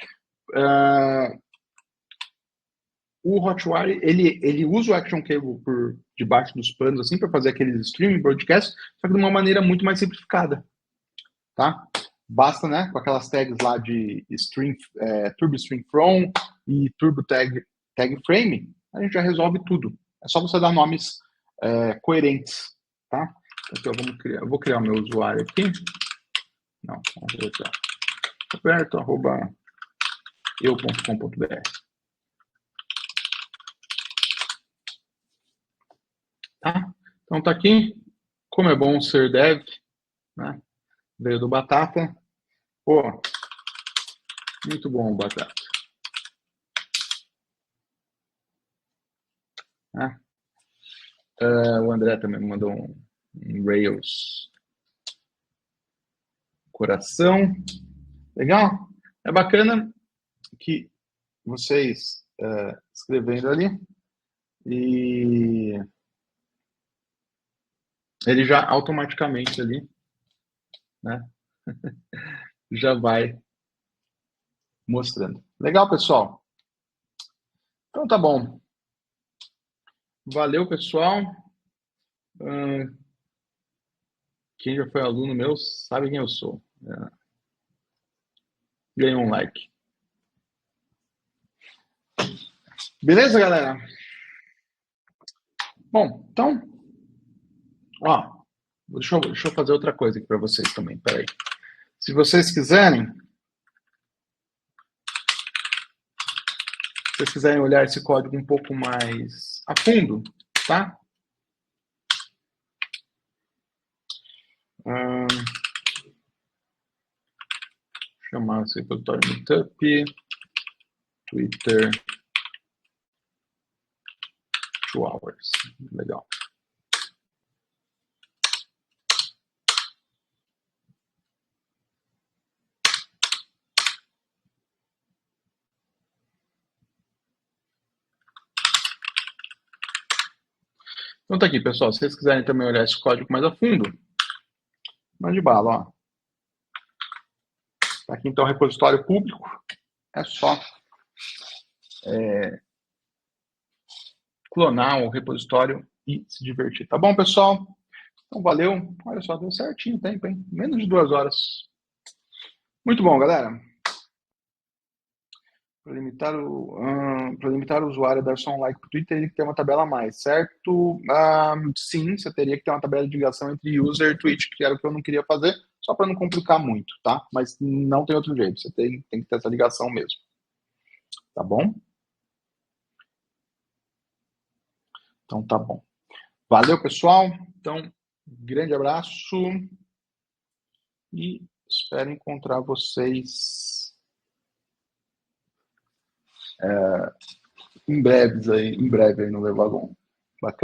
O Hotwire, ele usa o Action Cable por debaixo dos panos, assim, para fazer aqueles streaming broadcast, só que de uma maneira muito mais simplificada, tá? Basta, né, com aquelas tags lá de Turbo String From e Turbo Tag Frame, a gente já resolve tudo. É só você dar nomes coerentes, tá? Então, eu vou criar o meu usuário aqui. Não, vamos ver aqui, ó. Roberto@eu.com.br. Tá? Então tá aqui. Como é bom ser dev, né? Veio do Batata. Pô, muito bom o Batata. Né? O André também me mandou um Rails coração. Legal? É bacana que vocês escrevendo ali e ele já automaticamente ali, né? Já vai mostrando. Legal, pessoal? Então tá bom. Valeu, pessoal. Quem já foi aluno meu sabe quem eu sou. Ganhou um like. Beleza, galera? Bom, então, ó, deixa eu fazer outra coisa aqui para vocês também. Peraí. Se vocês quiserem olhar esse código um pouco mais a fundo, tá? Chamar esse repositório Meetup, Twitter, 2 hours. Legal. Então tá aqui, pessoal. Se vocês quiserem também olhar esse código mais a fundo, mande bala, ó. Tá aqui então o repositório público. É só clonar o repositório e se divertir. Tá bom, pessoal? Então valeu. Olha só, deu certinho o tempo, hein? Menos de 2 horas. Muito bom, galera. Para limitar o usuário a dar só um like pro Twitter, teria que ter uma tabela a mais, certo? Sim, você teria que ter uma tabela de ligação entre user e Twitch, que era o que eu não queria fazer, só para não complicar muito, tá? Mas não tem outro jeito, você tem que ter essa ligação mesmo. Tá bom? Então tá bom. Valeu, pessoal. Então, grande abraço e espero encontrar vocês em breve aí no Levagon.